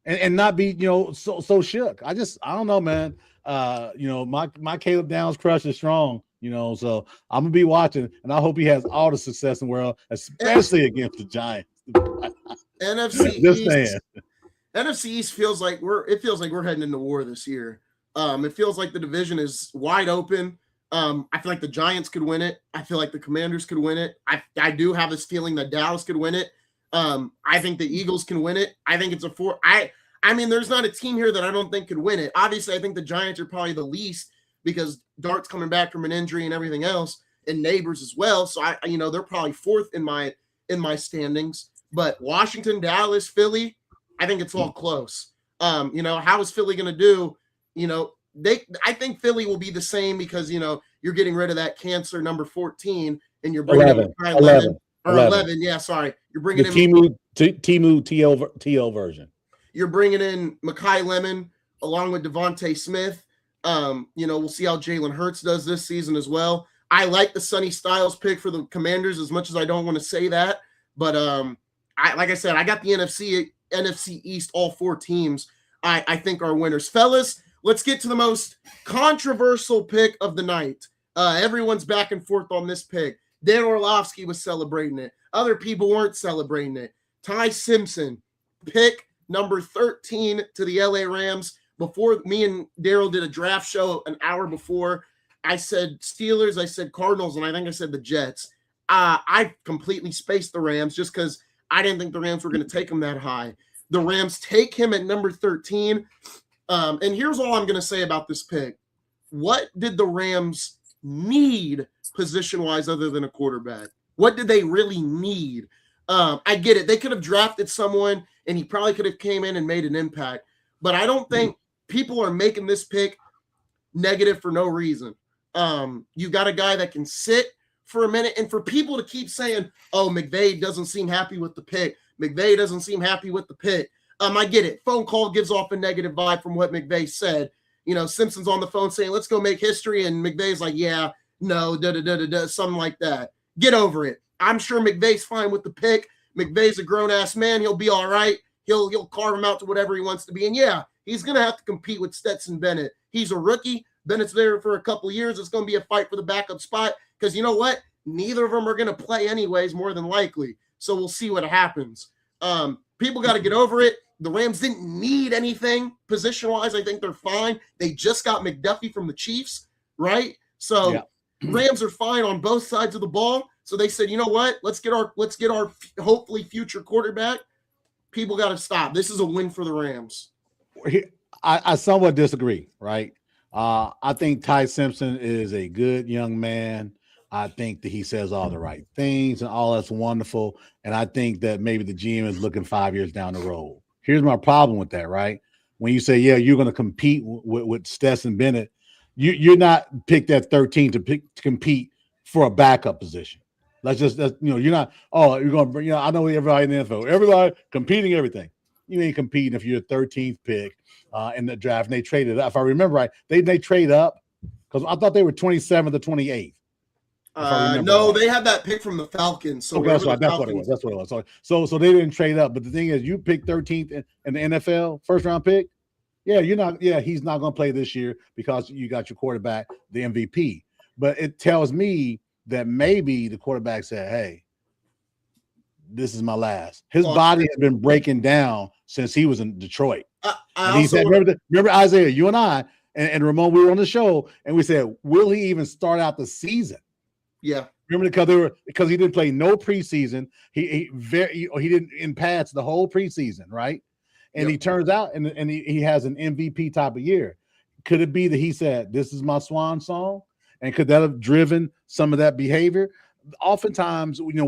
and not be so shook. I don't know, man. My Caleb Downs crush is strong. So I'm gonna be watching, and I hope he has all the success in the world, especially against the Giants. NFC East feels like we're heading into war this year. It feels like the division is wide open. I feel like the Giants could win it. I feel like the Commanders could win it. I do have this feeling that Dallas could win it. I think the Eagles can win it. I think it's a 4. I mean, there's not a team here that I don't think could win it. Obviously, I think the Giants are probably the least because Dart's coming back from an injury and everything else, and Neighbors as well. So they're probably 4th in my standings. But Washington, Dallas, Philly, I think it's all close. How is Philly going to do? I think Philly will be the same because you're getting rid of that cancer number 14 and you're bringing 11. Yeah, sorry, you're bringing in Timu TL version. You're bringing in Mekhi Lemon along with Devontae Smith. We'll see how Jalen Hurts does this season as well. I like the Sonny Styles pick for the Commanders as much as I don't want to say that, but like I said, I got the NFC East, all 4 teams I think are winners. Fellas, let's get to the most controversial pick of the night. Everyone's back and forth on this pick. Dan Orlovsky was celebrating it. Other people weren't celebrating it. Ty Simpson, pick number 13 to the LA Rams. Before me and Daryl did a draft show an hour before, I said Steelers, I said Cardinals, and I think I said the Jets. I completely spaced the Rams just because I didn't think the Rams were going to take him that high. The Rams take him at number 13. And here's all I'm going to say about this pick. What did the Rams need position-wise other than a quarterback? What did they really need? I get it. They could have drafted someone, and he probably could have came in and made an impact. But I don't think people are making this pick negative for no reason. You got a guy that can sit for a minute, and for people to keep saying, oh, McVay doesn't seem happy with the pick. McVay doesn't seem happy with the pick. I get it. Phone call gives off a negative vibe from what McVay said. Simpson's on the phone saying, let's go make history. And McVay's like, yeah, no, something like that. Get over it. I'm sure McVay's fine with the pick. McVay's a grown-ass man. He'll be all right. He'll carve him out to whatever he wants to be. And, yeah, he's going to have to compete with Stetson Bennett. He's a rookie. Bennett's there for a couple of years. It's going to be a fight for the backup spot because you know what? Neither of them are going to play anyways, more than likely. So we'll see what happens. People got to get over it. The Rams didn't need anything position-wise. I think they're fine. They just got McDuffie from the Chiefs, right? So yeah. Rams are fine on both sides of the ball. So they said, you know what? Let's get our hopefully future quarterback. People got to stop. This is a win for the Rams. I somewhat disagree, right? I think Ty Simpson is a good young man. I think that he says all the right things and all that's wonderful. And I think that maybe the GM is looking 5 years down the road. Here's my problem with that, right? When you say, yeah, you're going to compete with Stetson Bennett, you're not picked at 13 to compete for a backup position. You're not, you're going to bring, I know everybody in the NFL, everybody competing everything. You ain't competing if you're a 13th pick in the draft. And they traded up. If I remember right, they trade up because I thought they were 27th or 28th. No, they had that pick from the Falcons. So okay, that's what it was. That's what it was. So they didn't trade up. But the thing is, you picked 13th in the NFL, first round pick. Yeah, he's not going to play this year because you got your quarterback, the MVP. But it tells me that maybe the quarterback said, hey, this is my last. His body has been breaking down since he was in Detroit. And he said, remember Isaiah, you and I and Ramon, we were on the show, and we said, will he even start out the season? Yeah, remember because he didn't play no preseason. He didn't in pads the whole preseason, right? And he turns out and he has an MVP type of year. Could it be that he said, "This is my swan song," and could that have driven some of that behavior? Oftentimes, we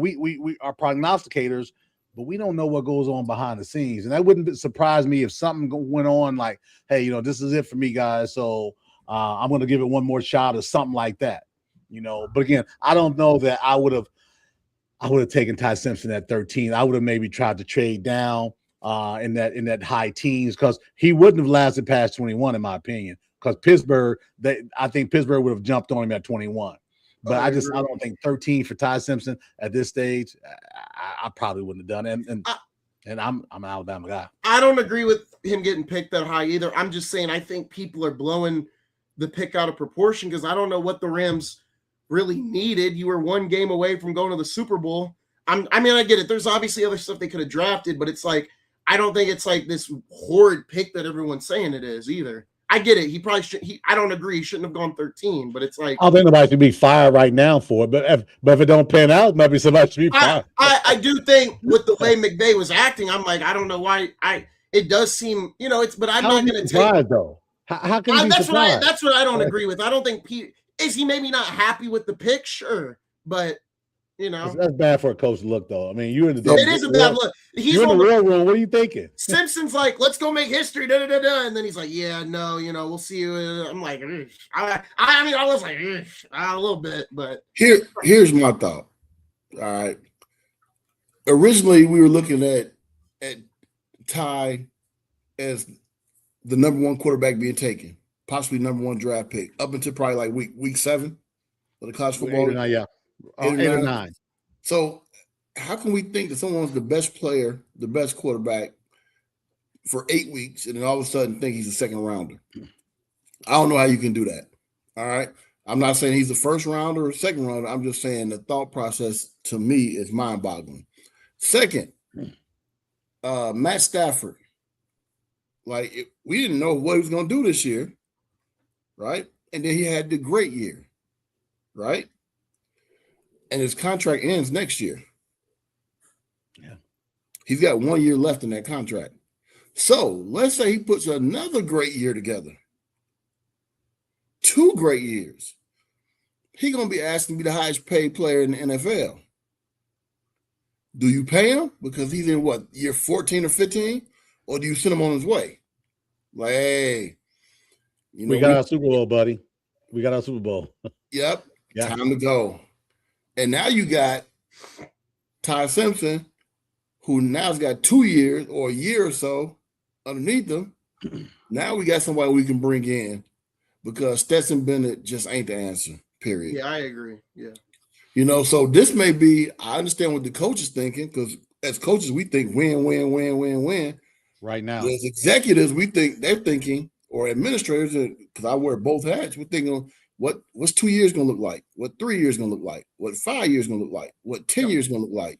are prognosticators, but we don't know what goes on behind the scenes, and that wouldn't surprise me if something went on like, "Hey, this is it for me, guys. So I'm going to give it one more shot," or something like that. But again, I don't know that I would have taken Ty Simpson at 13. I would have maybe tried to trade down in that high teens because he wouldn't have lasted past 21, in my opinion. Because I think Pittsburgh would have jumped on him at 21. But I don't think 13 for Ty Simpson at this stage. I probably wouldn't have done it. And I'm an Alabama guy. I don't agree with him getting picked that high either. I'm just saying I think people are blowing the pick out of proportion because I don't know what the Rams really needed. You were one game away from going to the Super Bowl. I get it. There's obviously other stuff they could have drafted, but it's like I don't think it's like this horrid pick that everyone's saying it is either. I get it. He probably should. I don't agree. He shouldn't have gone 13. But it's like I don't think nobody should be fired right now for it. But if it don't pan out, maybe somebody should be fired. I do think with the way McVay was acting, I'm like, I don't know why. It does seem, but I'm not going to take. Though. How can you be surprised? That's what I don't agree with. I don't think is he maybe not happy with the pick? Sure, but that's bad for a coach to look though. I mean, you're in the it is a bad look. You're in the real room. What are you thinking? Simpson's like, let's go make history, and then he's like, yeah, no, we'll see you. I'm like, I was like, a little bit, but here's my thought. All right, originally we were looking at Ty as the number one quarterback being taken, possibly number one draft pick, up until probably like week 7 of the college football. 8 or 9, yeah. 8 or 9. So how can we think that someone's the best player, the best quarterback for 8 weeks, and then all of a sudden think he's a second rounder? I don't know how you can do that. All right. I'm not saying he's the first rounder or second rounder. I'm just saying the thought process to me is mind-boggling. Second, Matt Stafford. Like, we didn't know what he was going to do this year, right? And then he had the great year, right? And his contract ends next year. Yeah. He's got 1 year left in that contract. So let's say he puts another great year together. 2 great years. He's going to be asked to be the highest paid player in the NFL. Do you pay him because he's in year 14 or 15? Or do you send him on his way? Like, hey, we got our Super Bowl, buddy. We got our Super Bowl. Yep. Yeah. Time to go. And now you got Ty Simpson, who now's got 2 years or a year or so underneath him. Now we got somebody we can bring in because Stetson Bennett just ain't the answer, period. Yeah, I agree. Yeah. So this may be, I understand what the coach is thinking, because as coaches, we think win, win, win, win, win. Right now. As executives, we think they're thinking, or administrators, because I wear both hats, we're thinking, what's 2 years going to look like? What 3 years going to look like? What 5 years going to look like? What 10 years going to look like?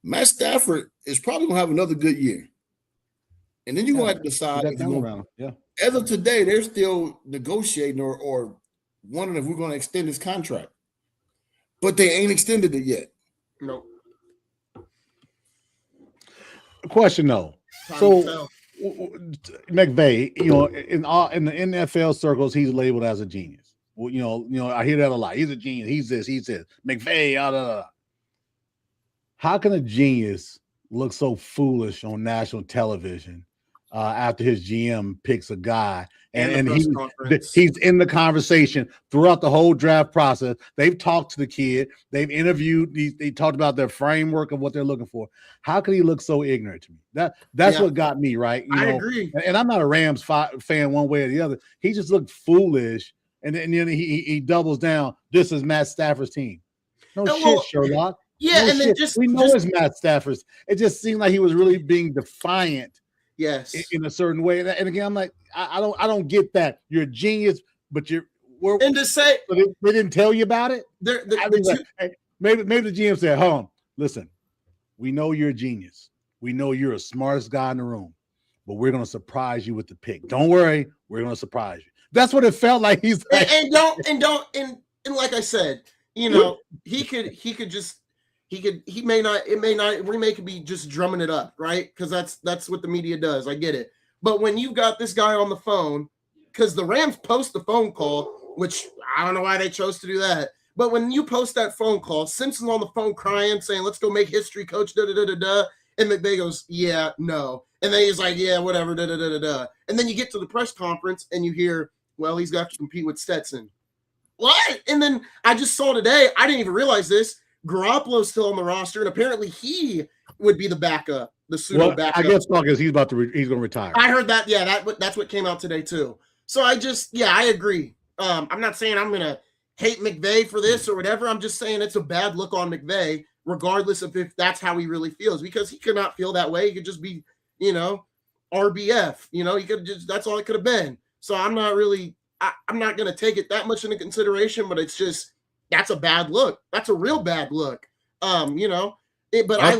Matt Stafford is probably going to have another good year. And then you're going to have to decide. As of today, they're still negotiating or wondering if we're going to extend his contract. But they ain't extended it yet. Nope. Question though. So McVay, in the NFL circles, he's labeled as a genius. Well, I hear that a lot. He's a genius. He's this. He's this. McVay. How can a genius look so foolish on national television after his GM picks a guy and he's in the conversation throughout the whole draft process? They've talked to the kid. They've interviewed. They talked about their framework of what they're looking for. How can he look so ignorant to me? That's what got me, right? I agree. And I'm not a Rams fan one way or the other. He just looked foolish. And then he doubles down. This is Matt Stafford's team. No shit, Sherlock. Yeah, no and shit. then we know it's Matt Stafford's. It just seemed like he was really being defiant. Yes, in a certain way. And again, I'm like, I don't get that. You're a genius, but and to say they didn't tell you about it. Maybe the GM said, "Hold on, listen, we know you're a genius. We know you're the smartest guy in the room, but we're gonna surprise you with the pick. Don't worry, we're gonna surprise you." That's what it felt like. He's like, and like I said, he may not. We could be just drumming it up, right? Because that's what the media does. I get it. But when you got this guy on the phone, because the Rams post the phone call, which I don't know why they chose to do that. But when you post that phone call, Simpson's on the phone crying, saying, "Let's go make history, coach." Da da da da da. And McVay goes, "Yeah, no." And then he's like, "Yeah, whatever." Da da da da da. And then you get to the press conference and you hear, "Well, he's got to compete with Stetson." What? And then I just saw today. I didn't even realize this. Garoppolo's still on the roster, and apparently he would be the backup, the pseudo backup. I guess because he's going to retire. I heard that. Yeah, that's what came out today too. So I agree. I'm not saying I'm gonna hate McVay for this or whatever. I'm just saying it's a bad look on McVay, regardless of if that's how he really feels, because he could not feel that way. He could just be, RBF. He could just, that's all it could have been. So I'm not really. I'm not gonna take it that much into consideration, but it's just. That's a bad look. That's a real bad look. But I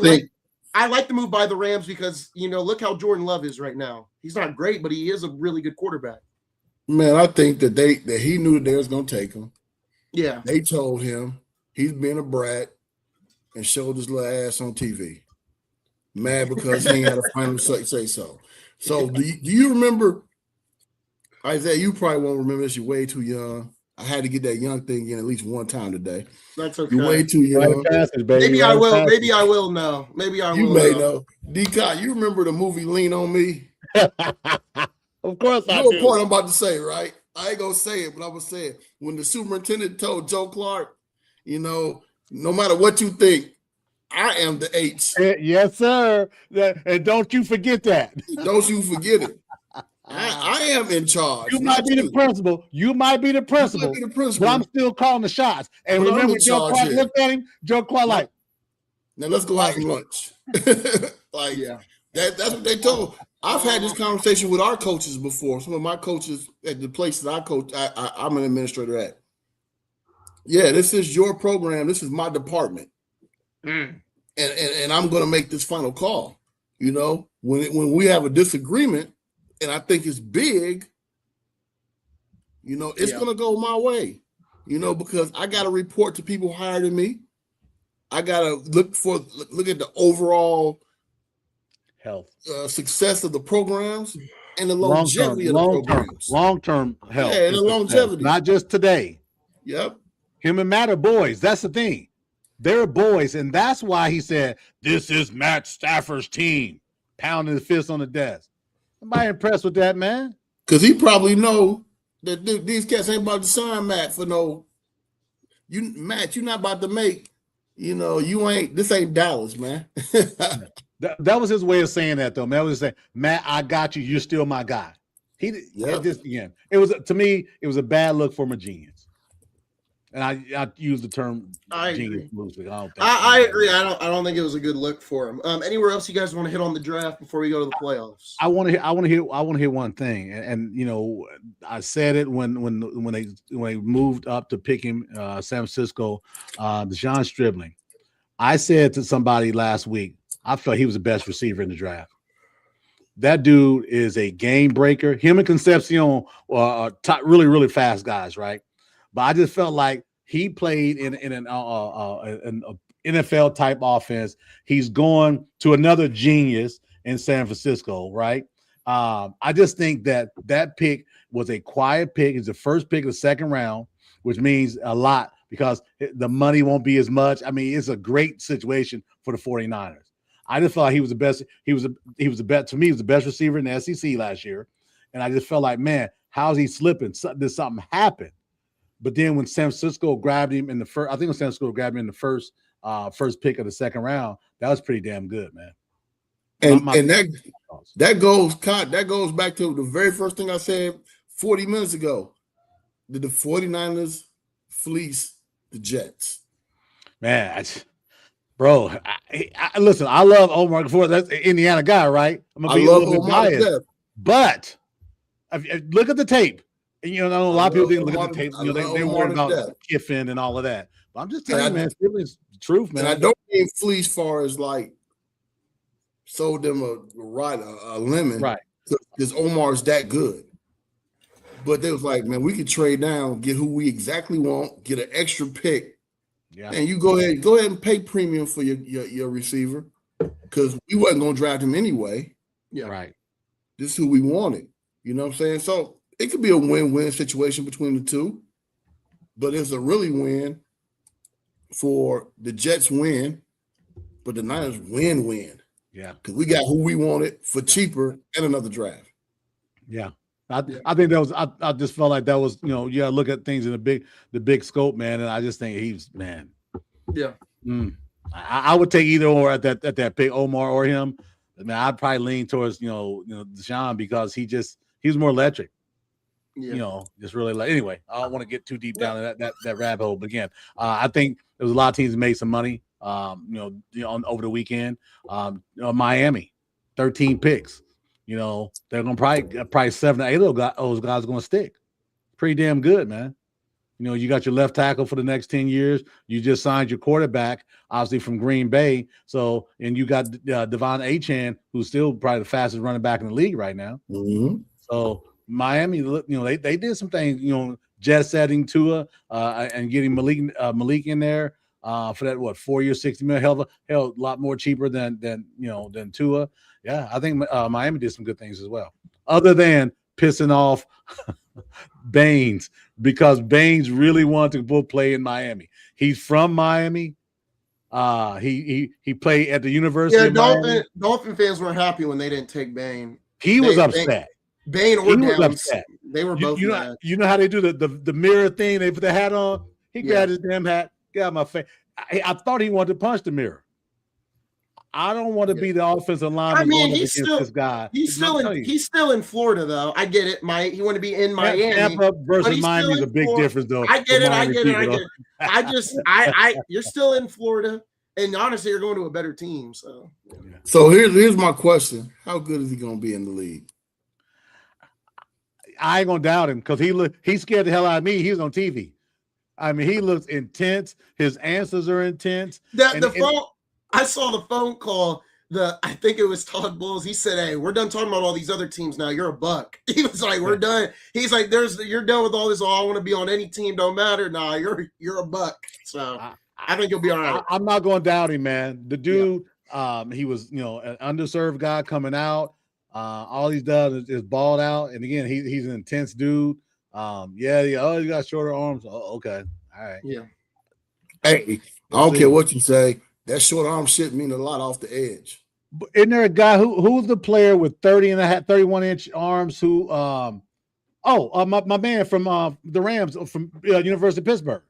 like the move by the Rams because look how Jordan Love is right now. He's not great, but he is a really good quarterback. Man, I think that he knew that they was gonna take him. Yeah. They told him he's being a brat and showed his little ass on TV. Mad because he ain't had a final say so. So do you remember, Isaiah? You probably won't remember this. You're way too young. I had to get that young thing in at least one time today. That's okay. You're way too young. Maybe I will. Maybe I will know. Maybe I will. You may know. D-Cot, you remember the movie Lean on Me? Of course I You know do. what point I'm about to say, right? I ain't gonna say it, but I'm gonna say it. When the superintendent told Joe Clark, no matter what you think, I am the H. Yes, sir. And don't you forget that. Don't you forget it. I am in charge. You might be the principal. You might be the principal. But I'm still calling the shots. And But remember, Joe Clark looked at him. Joe Clark like, now let's go have some lunch. That's what they told. I've had this conversation with our coaches before. Some of my coaches at the places I coach, I'm an administrator at. Yeah, this is your program. This is my department. And I'm going to make this final call. When we have a disagreement, and I think it's big, it's going to go my way, because I got to report to people higher than me. I got to look at the overall health, success of the programs and the longevity of the programs. Long-term health. Yeah, and the longevity. Not just today. Yep. Him and Matt are boys. That's the thing. They're boys, and that's why he said, this is Matt Stafford's team, pounding his fist on the desk. Somebody impressed with that, man? Because he probably know that these cats ain't about to sign Matt for Matt, you're not about to make, this ain't Dallas, man. That was his way of saying that, though. Man, was saying, Matt, I got you. You're still my guy. It was, to me, it was a bad look for Magenius. And I use the term genius loosely. I agree. I don't think it was a good look for him. Anywhere else you guys want to hit on the draft before we go to the playoffs? I want to hear one thing. And I said it when they moved up to pick him, San Francisco, Deshaun Stribling. I said to somebody last week, I felt he was the best receiver in the draft. That dude is a game breaker. Him and Concepcion are really, really fast guys, right? But I just felt like he played in an NFL type offense. He's going to another genius in San Francisco, right? I just think that pick was a quiet pick. It's the first pick of the second round, which means a lot because the money won't be as much. I mean, it's a great situation for the 49ers. I just thought he was the best. He was the best to me. He was the best receiver in the SEC last year, and I just felt like, man, how's he slipping? Did something happen? But then when San Francisco grabbed him in the first, I think when San Francisco grabbed him in the first pick of the second round, that was pretty damn good, man. And that goes back to the very first thing I said 40 minutes ago. Did the 49ers fleece the Jets? Man, bro, listen, I love Omar Ford. That's an Indiana guy, right? I'm gonna be a little bit biased, but look at the tape. And, a lot of people didn't look at the tape. They worried about Kiffin and all of that. But I'm just telling you, man, it's the truth, man. And I don't mean fleece far as like sold them a lemon, right? Because Omar's that good. But they was like, man, we could trade down, get who we exactly want, get an extra pick. Yeah. And you go ahead and pay premium for your receiver because we wasn't going to draft him anyway. Yeah. Right. This is who we wanted. You know what I'm saying? So it could be a win-win situation between the two, but it's a really win for the Jets win, but the Niners win. Yeah. Because we got who we wanted for cheaper and another draft. Yeah. I think that was I just felt like that was, look at things in the big scope, man. And I just think he's, man. Yeah. I would take either or at that pick, Omar or him. I mean, I'd probably lean towards, Deshaun because he's more electric. Yeah. Just really anyway, I don't want to get too deep down in that rabbit hole. But again, I think there was a lot of teams that made some money, over the weekend. Miami, 13 picks. They're going to probably 7 or 8 of those guys are going to stick. Pretty damn good, man. You got your left tackle for the next 10 years. You just signed your quarterback, obviously from Green Bay. So, and you got Devon Achane, who's still probably the fastest running back in the league right now. Mm-hmm. So, Miami, they did some things, jet setting Tua and getting Malik in there for that 4 years, $60 million, hell a lot more cheaper than Tua. Yeah, I think Miami did some good things as well, other than pissing off Baines, because Baines really wanted to play in Miami. He's from Miami. He played at the University of Miami. Dolphin fans weren't happy when they didn't take Bain. He was upset. Bain or Downs, they were both mad. You know how they do the mirror thing? They put the hat on. He grabbed his damn hat. Get out of my face. I thought he wanted to punch the mirror. I don't want to be the offensive lineman going up against this guy. He's still in Florida, though. I get it. He want to be in Miami. Tampa versus Miami is a big difference, though. I get it. You're still in Florida, and honestly, you're going to a better team. So here's my question: how good is he going to be in the league? I ain't gonna doubt him because he scared the hell out of me. He was on TV. I mean, he looks intense. His answers are intense. I saw the phone call. I think it was Todd Bowles. He said, "Hey, we're done talking about all these other teams now. You're a Buck." He was like, "We're done." He's like, "You're done with all this. Oh, I want to be on any team. Don't matter. Nah, you're a Buck." So I think you'll be all right. I'm not going to doubt him, man. The dude, he was an underserved guy coming out. All he's done is balled out, and again, he's an intense dude. He got shorter arms. Oh, okay, all right. Yeah. Hey, I don't care what you say. That short arm shit mean a lot off the edge. But isn't there a guy who's the player with 31-inch arms? My man from the Rams from University of Pittsburgh.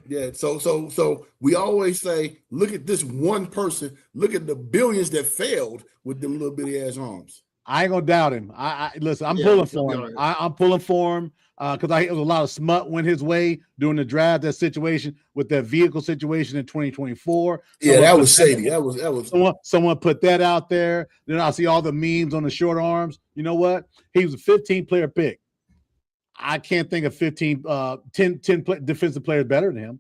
Yeah, so we always say, look at this one person. Look at the billions that failed with them little bitty ass arms. I ain't gonna doubt him. Listen. I'm pulling for him. I'm pulling for him because there was a lot of smut went his way during the draft. That situation with that vehicle situation in 2024. That was shady. That was someone put that out there. Then I see all the memes on the short arms. You know what? He was a 15-player pick. I can't think of 10 defensive players better than him.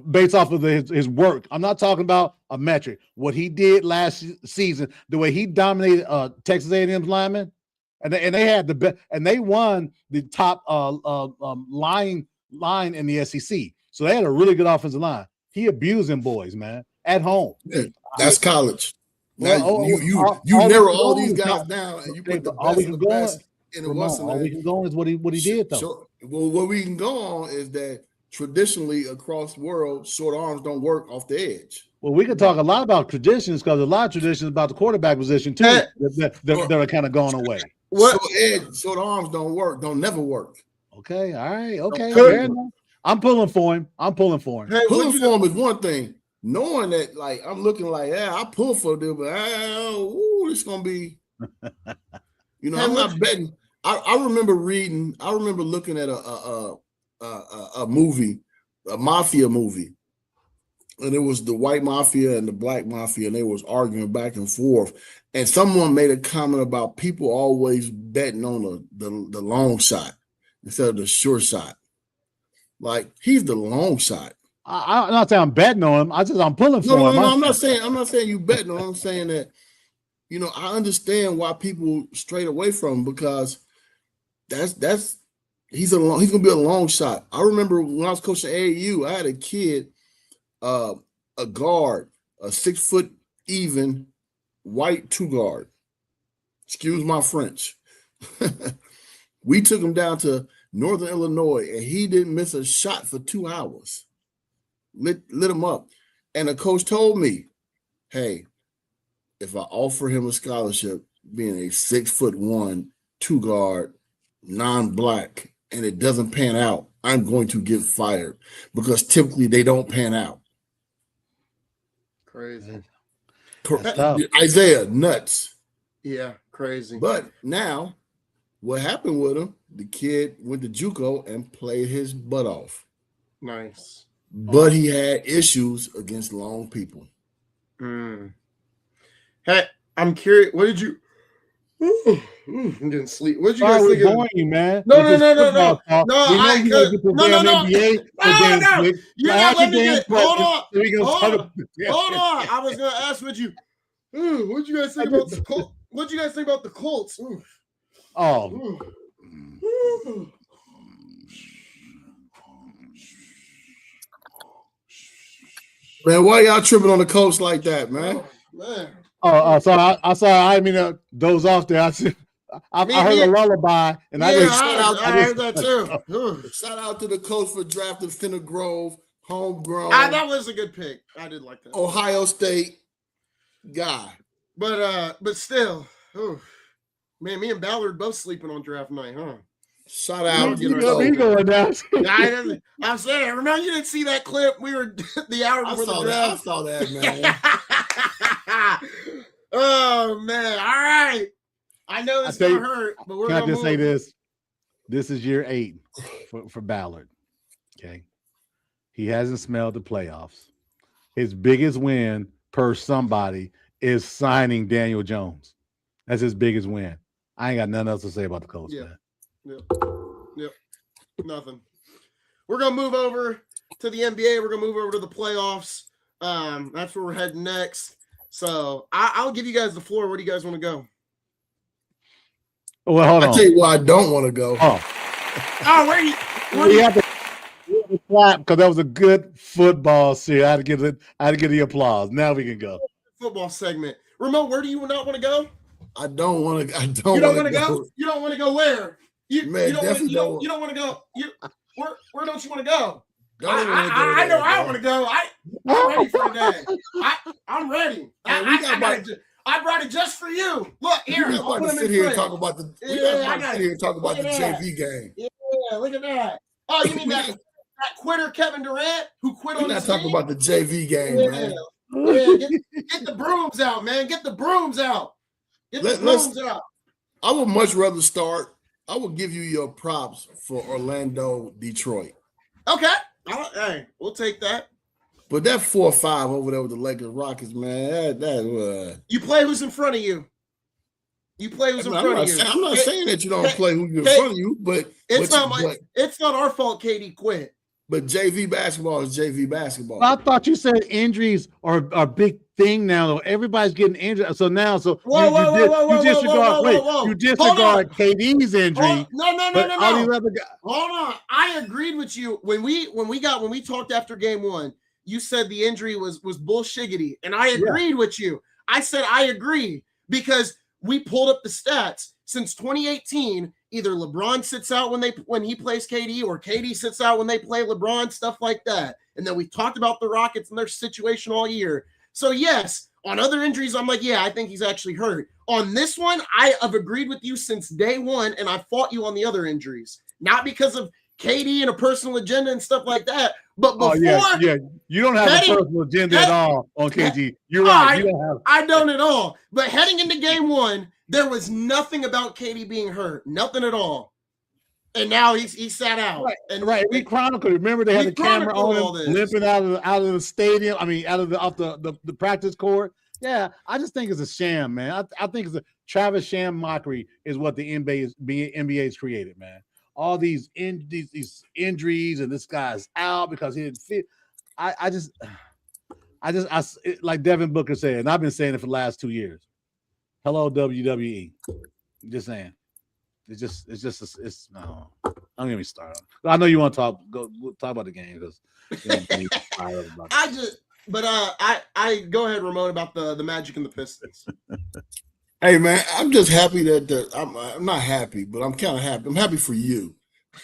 Based off of his work. I'm not talking about a metric. What he did last season, the way he dominated Texas A&M's linemen, and they had the best, and they won the top line in the SEC. So they had a really good offensive line. He abused them boys, man, at home. Yeah, that's college. Now you narrow all these guys down, and you put the best of the best in the Western. All we can go on is what he did, though. So, what we can go on is that traditionally across the world, short arms don't work off the edge. Well, we could talk a lot about traditions because a lot of traditions about the quarterback position too that are kind of going away. Short arms don't never work. Okay, all right, okay. I'm pulling for him. Pulling for him is one thing. Knowing that, like, I'm looking like, I pull for them, but it's gonna be. I'm not betting. I remember looking at a movie, a mafia movie, and it was the white mafia and the black mafia, and they was arguing back and forth. And someone made a comment about people always betting on the long shot instead of the short shot. Like, he's the long shot. I'm not saying I'm betting on him. I'm pulling for him. No, I'm not saying you betting on him. I'm saying that, I understand why people strayed away from him because he's gonna be a long shot. I remember when I was coaching AAU, I had a kid, a guard, a 6 foot even white 2 guard. Excuse my French. We took him down to Northern Illinois, and he didn't miss a shot for 2 hours. Lit him up, and the coach told me, "Hey, if I offer him a scholarship, being a 6'1", 2 guard, non-black, and it doesn't pan out, I'm going to get fired because typically they don't pan out." Crazy. Isaiah, nuts. Yeah, crazy. But now, what happened with him? The kid went to JUCO and played his butt off. Nice. But he had issues against long people. Hey, I'm curious. What did you? I didn't sleep. What did you guys think of? You, man. No. You're not letting me get. Hold on. I was gonna ask what you guys think about the Colts. What you guys think about the Colts? Oh, Man, why y'all tripping on the Colts like that, man? Man. sorry. I saw. I didn't mean to doze off there. I heard a lullaby, and Yeah, I heard that too. Shout out to the Colts for drafting Finner Grove, homegrown. That was a good pick. I did like that. Ohio State guy. But still, man, me and Ballard both sleeping on draft night, huh? Shout out. You know me going down. I'm saying, remember you didn't see that clip? We were the hour before the draft. I saw that, man. Oh man! All right. I know it's gonna hurt, but we're gonna. Can I just say this? This is year 8 for Ballard. Okay, he hasn't smelled the playoffs. His biggest win per somebody is signing Daniel Jones. That's his biggest win. I ain't got nothing else to say about the Colts, man. Yep. Nothing. We're gonna move over to the NBA. We're gonna move over to the playoffs. That's where we're heading next. So I'll give you guys the floor. Where do you guys want to go? Well, hold on. I'll tell you why I don't want to go. Where you? We have to clap because that was a good football series. I had to get the applause. Now we can go. Football segment. Ramon, where do you not want to go? I don't want to. You don't want to go. You don't want to go where? You don't want to go. Where don't you want to go? I know I want to go. I'm ready for the day. I'm ready. I brought it just for you. Look here. We're about to sit here and talk about the. The JV game. Yeah, look at that. Oh, you mean that quitter Kevin Durant who quit on the team? We're not talking about the JV game, man. Yeah, get the brooms out, man. Get the brooms out. Out. I would much rather start. I will give you your props for Orlando, Detroit. Okay. Hey, we'll take that. But that 4-5 over there with the Lakers Rockets, man, you play who's in front of you. You play who's in front of you. I'm not saying that you don't play who's in front of you, but it's not our fault KD quit. But JV basketball is JV basketball. I thought you said injuries are a big thing now. Everybody's getting injured. So you disregard KD's injury. No. Hold on. I agreed with you when we talked after game 1. You said the injury was bullshiggity, and I agreed with you. I said I agree because we pulled up the stats since 2018. Either LeBron sits out when he plays KD, or KD sits out when they play LeBron, stuff like that. And then we talked about the Rockets and their situation all year. So yes, on other injuries, I'm like, yeah, I think he's actually hurt. On this one, I have agreed with you since day 1, and I fought you on the other injuries, not because of KD and a personal agenda and stuff like that. But before, you don't have a personal agenda at all on KD. You're right. You don't have. I don't at all. But heading into game 1, there was nothing about KD being hurt, nothing at all. And now he sat out. Right. We chronicled. Remember, they had the camera on him limping out of the stadium. I mean, off the practice court. Yeah, I just think it's a sham, man. I think it's a Travis sham mockery is what the NBA's created, man. All these injuries and this guy's out because he didn't fit. I just like Devin Booker said, and I've been saying it for the last 2 years. Hello, WWE. I'm just saying. It's no. Don't get me started. I know you want to talk about the game because I go ahead, Ramon, about the Magic and the Pistons. Hey man, I'm just happy that I'm not happy, but I'm kind of happy. I'm happy for you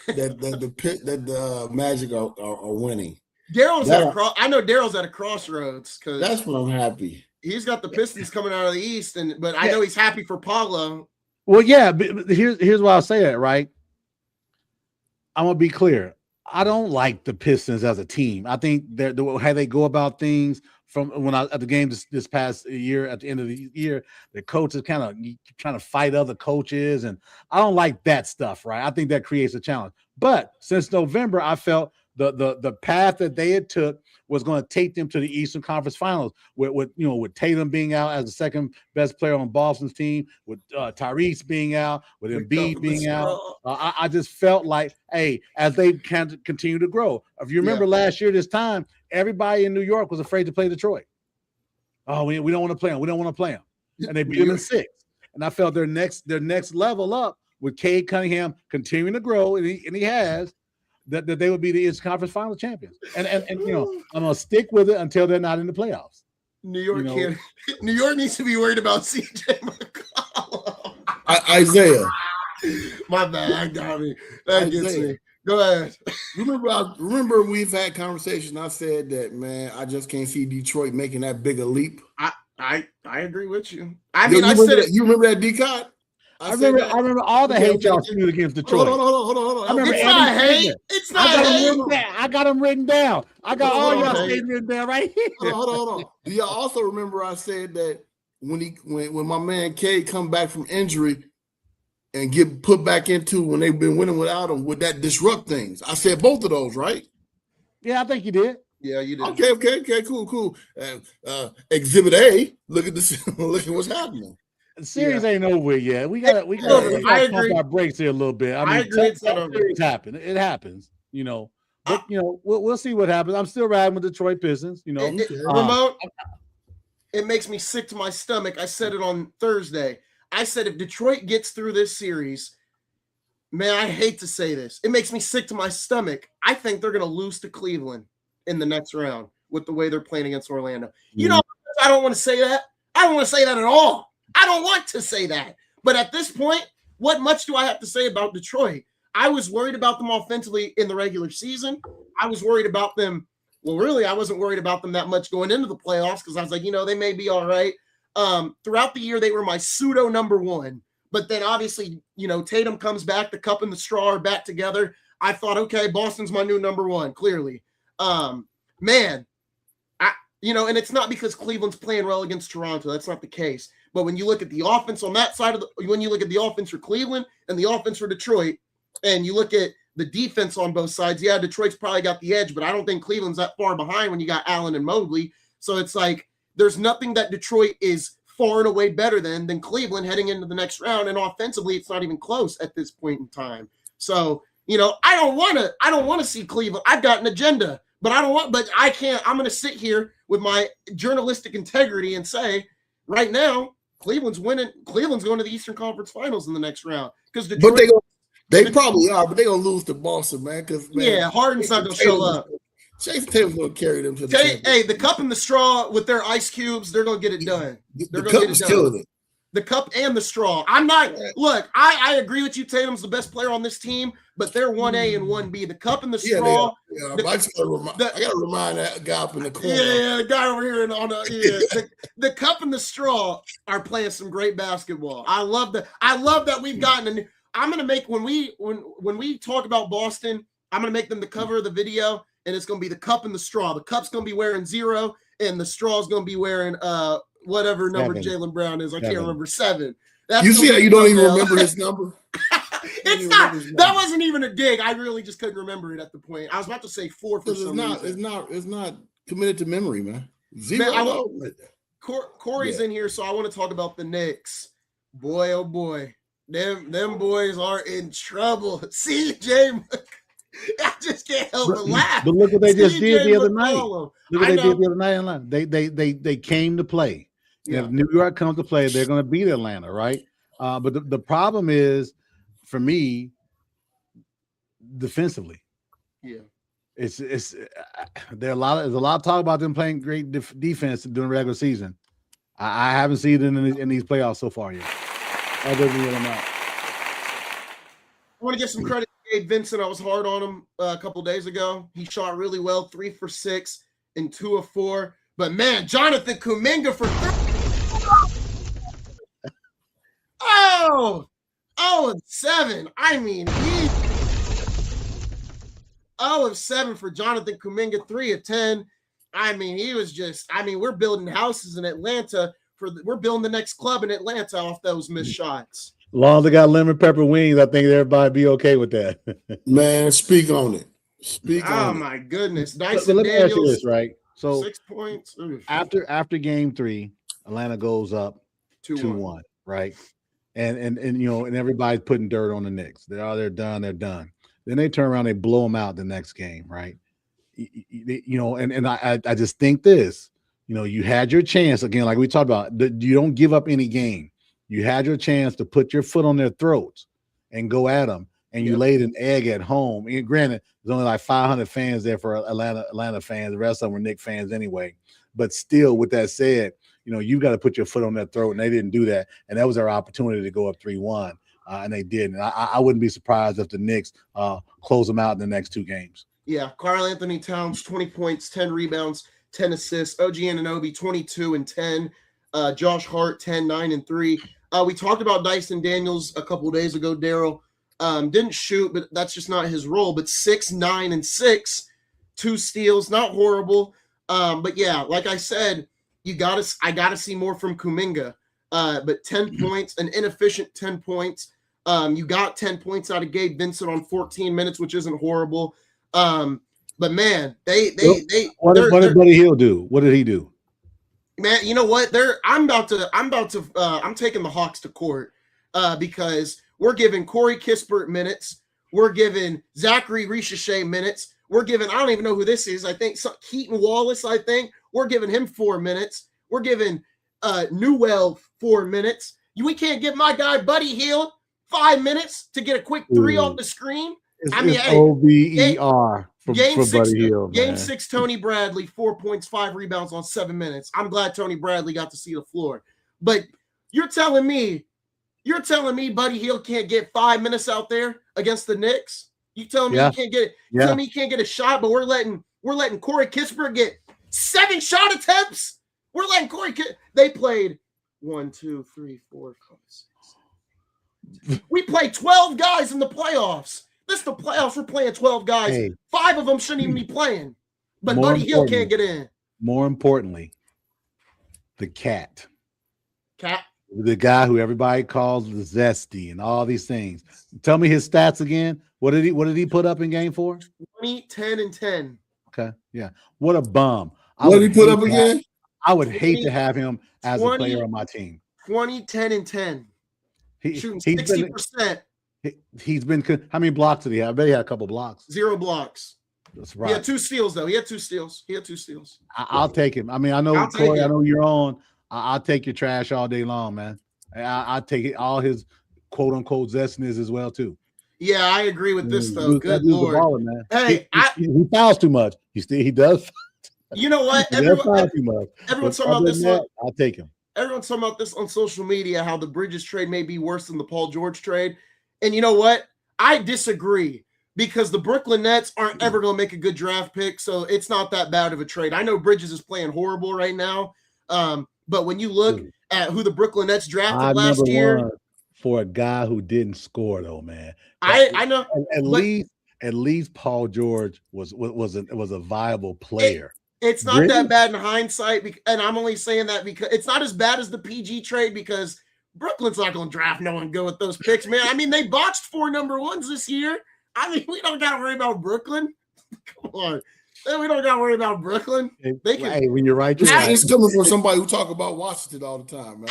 that the Magic are winning. I know Daryl's at a crossroads because that's when I'm happy. He's got the Pistons coming out of the East, but I know he's happy for Paulo. Well, yeah, but here's why I'll say that, right? I'm gonna be clear. I don't like the Pistons as a team. I think how they go about things from when I at the game this past year, at the end of the year, the coaches kind of trying to fight other coaches, and I don't like that stuff, right? I think that creates a challenge. But since November, I felt the path that they had took was going to take them to the Eastern Conference Finals with Tatum being out as the second best player on Boston's team, with Tyrese being out, with Embiid being out. I just felt like, hey, as they can continue to grow. If you remember last year this time, everybody in New York was afraid to play Detroit. Oh, we don't want to play them. We don't want to play them. And they beat them in 6. And I felt their next level up with Cade Cunningham continuing to grow, and he has, that they would be the Eastern Conference Final champions. And I'm gonna stick with it until they're not in the playoffs. New York can't. New York needs to be worried about CJ McCollum. Isaiah. My bad. I got me. That gets me. Go ahead. Remember we've had conversations. I said that, man, I just can't see Detroit making that big a leap. I agree with you. You remember that, D-Cot? I remember all the hate y'all spewed against Detroit. Hold on. It's not hate. It's not hate. I got them written down. I got all y'all statements written down right here. Hold on. Do y'all also remember I said that when my man Cade come back from injury and get put back into when they've been winning without him, would that disrupt things? I said both of those, right? Yeah, I think you did. Yeah, you did. Okay, cool. Exhibit A. Look at this. Look at what's happening. The series ain't over yet. We got to pump our brakes here a little bit. I agree. Series happen. It happens, But we'll see what happens. I'm still riding with Detroit Pistons. Ramon, it makes me sick to my stomach. I said it on Thursday. I said if Detroit gets through this series, man, I hate to say this. It makes me sick to my stomach. I think they're going to lose to Cleveland in the next round with the way they're playing against Orlando. Mm-hmm. I don't want to say that. I don't want to say that at all. I don't want to say that. But at this point, what much do I have to say about Detroit? I was worried about them offensively in the regular season. I was worried about them. Well, really, I wasn't worried about them that much going into the playoffs because I was like, they may be all right. Throughout the year, they were my pseudo number one. But then obviously, Tatum comes back. The cup and the straw are back together. I thought, okay, Boston's my new number one, clearly. Man, and it's not because Cleveland's playing well against Toronto. That's not the case. But when you look at the offense on that side when you look at the offense for Cleveland and the offense for Detroit, and you look at the defense on both sides, yeah, Detroit's probably got the edge, but I don't think Cleveland's that far behind when you got Allen and Mobley. So it's like there's nothing that Detroit is far and away better than Cleveland heading into the next round. And offensively, it's not even close at this point in time. So, I don't want to see Cleveland. I've got an agenda, but I can't. I'm going to sit here with my journalistic integrity and say right now, Cleveland's winning. Cleveland's going to the Eastern Conference Finals in the next round because Detroit. But they probably are, but they're gonna lose to Boston, man. Because Harden's not gonna show up. Jason Tatum's gonna carry them to the Hey, the cup and the straw with their ice cubes, they're gonna get it done. The cup is killing it. The cup and the straw. I'm not. Look, I agree with you. Tatum's the best player on this team, but they're 1A and 1B. The cup and the straw. I gotta remind that guy up in the corner. Yeah, the guy over here the cup and the straw are playing some great basketball. I love that we've gotten. I'm gonna make when we talk about Boston, I'm gonna make them the cover of the video, and it's gonna be the cup and the straw. The cup's gonna be wearing 0, and the straw's gonna be wearing whatever number Jaylen Brown is. I can't remember 7. You see how you don't even remember his number? It's not. That wasn't even a dig. I really just couldn't remember it at the point. I was about to say 4 for some reason. It's not committed to memory, man. 0. Corey's in here, so I want to talk about the Knicks. Boy, oh boy. Them boys are in trouble. CJ, I just can't help but laugh. But look what they just did the other night. Look what they did the other night in line. They came to play. Yeah. If New York comes to play, they're going to beat Atlanta, right? But the problem is, for me, defensively. Yeah. There's a lot of talk about them playing great defense during the regular season. I haven't seen it in these playoffs so far yet. Other than them out. I want to give some credit to Gabe Vincent. I was hard on him a couple days ago. He shot really well, 3 for 6 and 2 of 4. But man, Jonathan Kuminga for 0 of 7. I mean, 0 of 7 for Jonathan Kuminga, 3 of 10. I mean, he was just. I mean, we're building houses in Atlanta. We're building the next club in Atlanta off those missed shots. As long as they got lemon pepper wings, I think everybody be okay with that. Man, speak on it. Oh my goodness, nice. But let me ask you this, right? So 6 points. Oof. After game 3, Atlanta goes up 2-1, right? And everybody's putting dirt on the Knicks. They're done. Then they turn around, they blow them out the next game, right? And I just think this. You had your chance again, like we talked about. You don't give up any game. You had your chance to put your foot on their throats and go at them, and you laid an egg at home. And granted, there's only like 500 fans there for Atlanta fans. The rest of them were Knicks fans anyway. But still, with that said, you got to put your foot on their throat, and they didn't do that. And that was our opportunity to go up 3-1, and they didn't. And I wouldn't be surprised if the Knicks close them out in the next 2 games. Yeah, Karl-Anthony Towns, 20 points, 10 rebounds, 10 assists. OG Anunoby, 22 and 10. Josh Hart, 10, 9 and 3. We talked about Dyson Daniels a couple of days ago, Daryl. Didn't shoot, but that's just not his role. But 6, 9, and 6, 2 steals, not horrible. But yeah, like I said, I gotta see more from Kuminga. But 10 points, an inefficient 10 points. You got 10 points out of Gabe Vincent on 14 minutes, which isn't horrible. But man, what did Buddy Hield do? What did he do? Man, you know what? I'm taking the Hawks to court because we're giving Corey Kispert minutes. We're giving Zachary Richelet minutes. We're giving, I don't even know who this is. I think Keaton Wallace, I think. We're giving him 4 minutes. We're giving Newell 4 minutes. We can't give my guy Buddy Hield 5 minutes to get a quick 3 off the screen. OVER for Buddy Hield. Game 6, Tony Bradley, 4 points, 5 rebounds on 7 minutes. I'm glad Tony Bradley got to see the floor. But you're telling me Buddy Hield can't get 5 minutes out there against the Knicks? You telling me he can't get it? You telling me he can't get a shot, but we're letting Corey Kispert get 7 shot attempts? We're letting they played 1, 2, 3, 4, 5, 6, 7. We played 12 guys in the playoffs. This is the playoffs. We're playing 12 guys. Hey. 5 of them shouldn't even be playing. But Buddy Hield can't get in. More importantly, the cat. Cat. The guy who everybody calls the Zesty and all these things. Tell me his stats again. What did he put up in game 4? 20, 10, and 10. Okay. Yeah. What a bum. What did he put up again? I would hate to have him as a player on my team. 20, 10, and 10. Shooting 60%. He's been how many blocks did he have? I bet he had a couple blocks. 0 blocks. That's right. He had 2 steals, though. He had 2 steals. I'll take him. I mean, I know, Corey, I know you're on. I'll take your trash all day long, man. I'll take it, all his quote-unquote zestness as well, too. Yeah, I agree with this, though. Good Lord. Baller, man. Hey, he fouls too much. He does. You know what? Everyone's talking about this. I'll take him. Everyone's talking about this on social media, how the Bridges trade may be worse than the Paul George trade. And you know what? I disagree because the Brooklyn Nets aren't ever going to make a good draft pick, so it's not that bad of a trade. I know Bridges is playing horrible right now, but when you look at who the Brooklyn Nets drafted last year, for a guy who didn't score, though, man, I know at least Paul George was a viable player. It's not that bad in hindsight, and I'm only saying that because it's not as bad as the PG trade because Brooklyn's not going to draft no one good with those picks, man. I mean, they botched 4 number 1s this year. I mean, we don't got to worry about Brooklyn. Come on. We don't got to worry about Brooklyn. They can. Hey, when you're right, it's coming from somebody who talk about Washington all the time, man.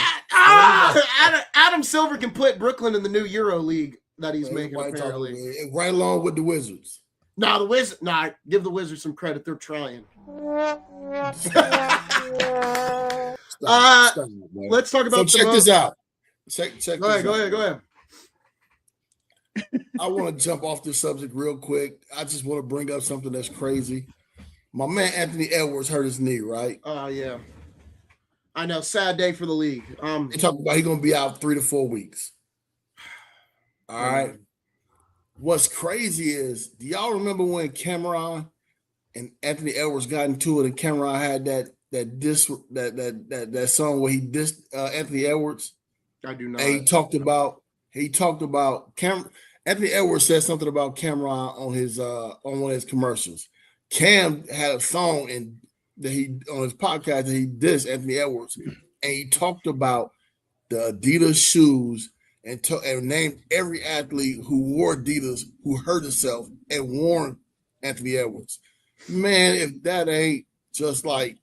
Adam Silver can put Brooklyn in the new Euro League that he's making, apparently. Right along with the Wizards. Give the Wizards some credit. They're trying. Let's talk about. So check this out. Check. Go ahead. I want to jump off this subject real quick. I just want to bring up something that's crazy. My man Anthony Edwards hurt his knee, right? Oh yeah. I know. Sad day for the league. They talk about he's gonna be out 3 to 4 weeks. All right. What's crazy is, do y'all remember when Cameron and Anthony Edwards got into it, and Cameron had that song where he dissed Anthony Edwards? I do not. And he talked about Anthony Edwards said something about Cameron on one of his commercials. Cam had a song on his podcast that he dissed Anthony Edwards, and he talked about the Adidas shoes and named every athlete who wore Adidas who hurt himself and warned Anthony Edwards. Man, if that ain't just like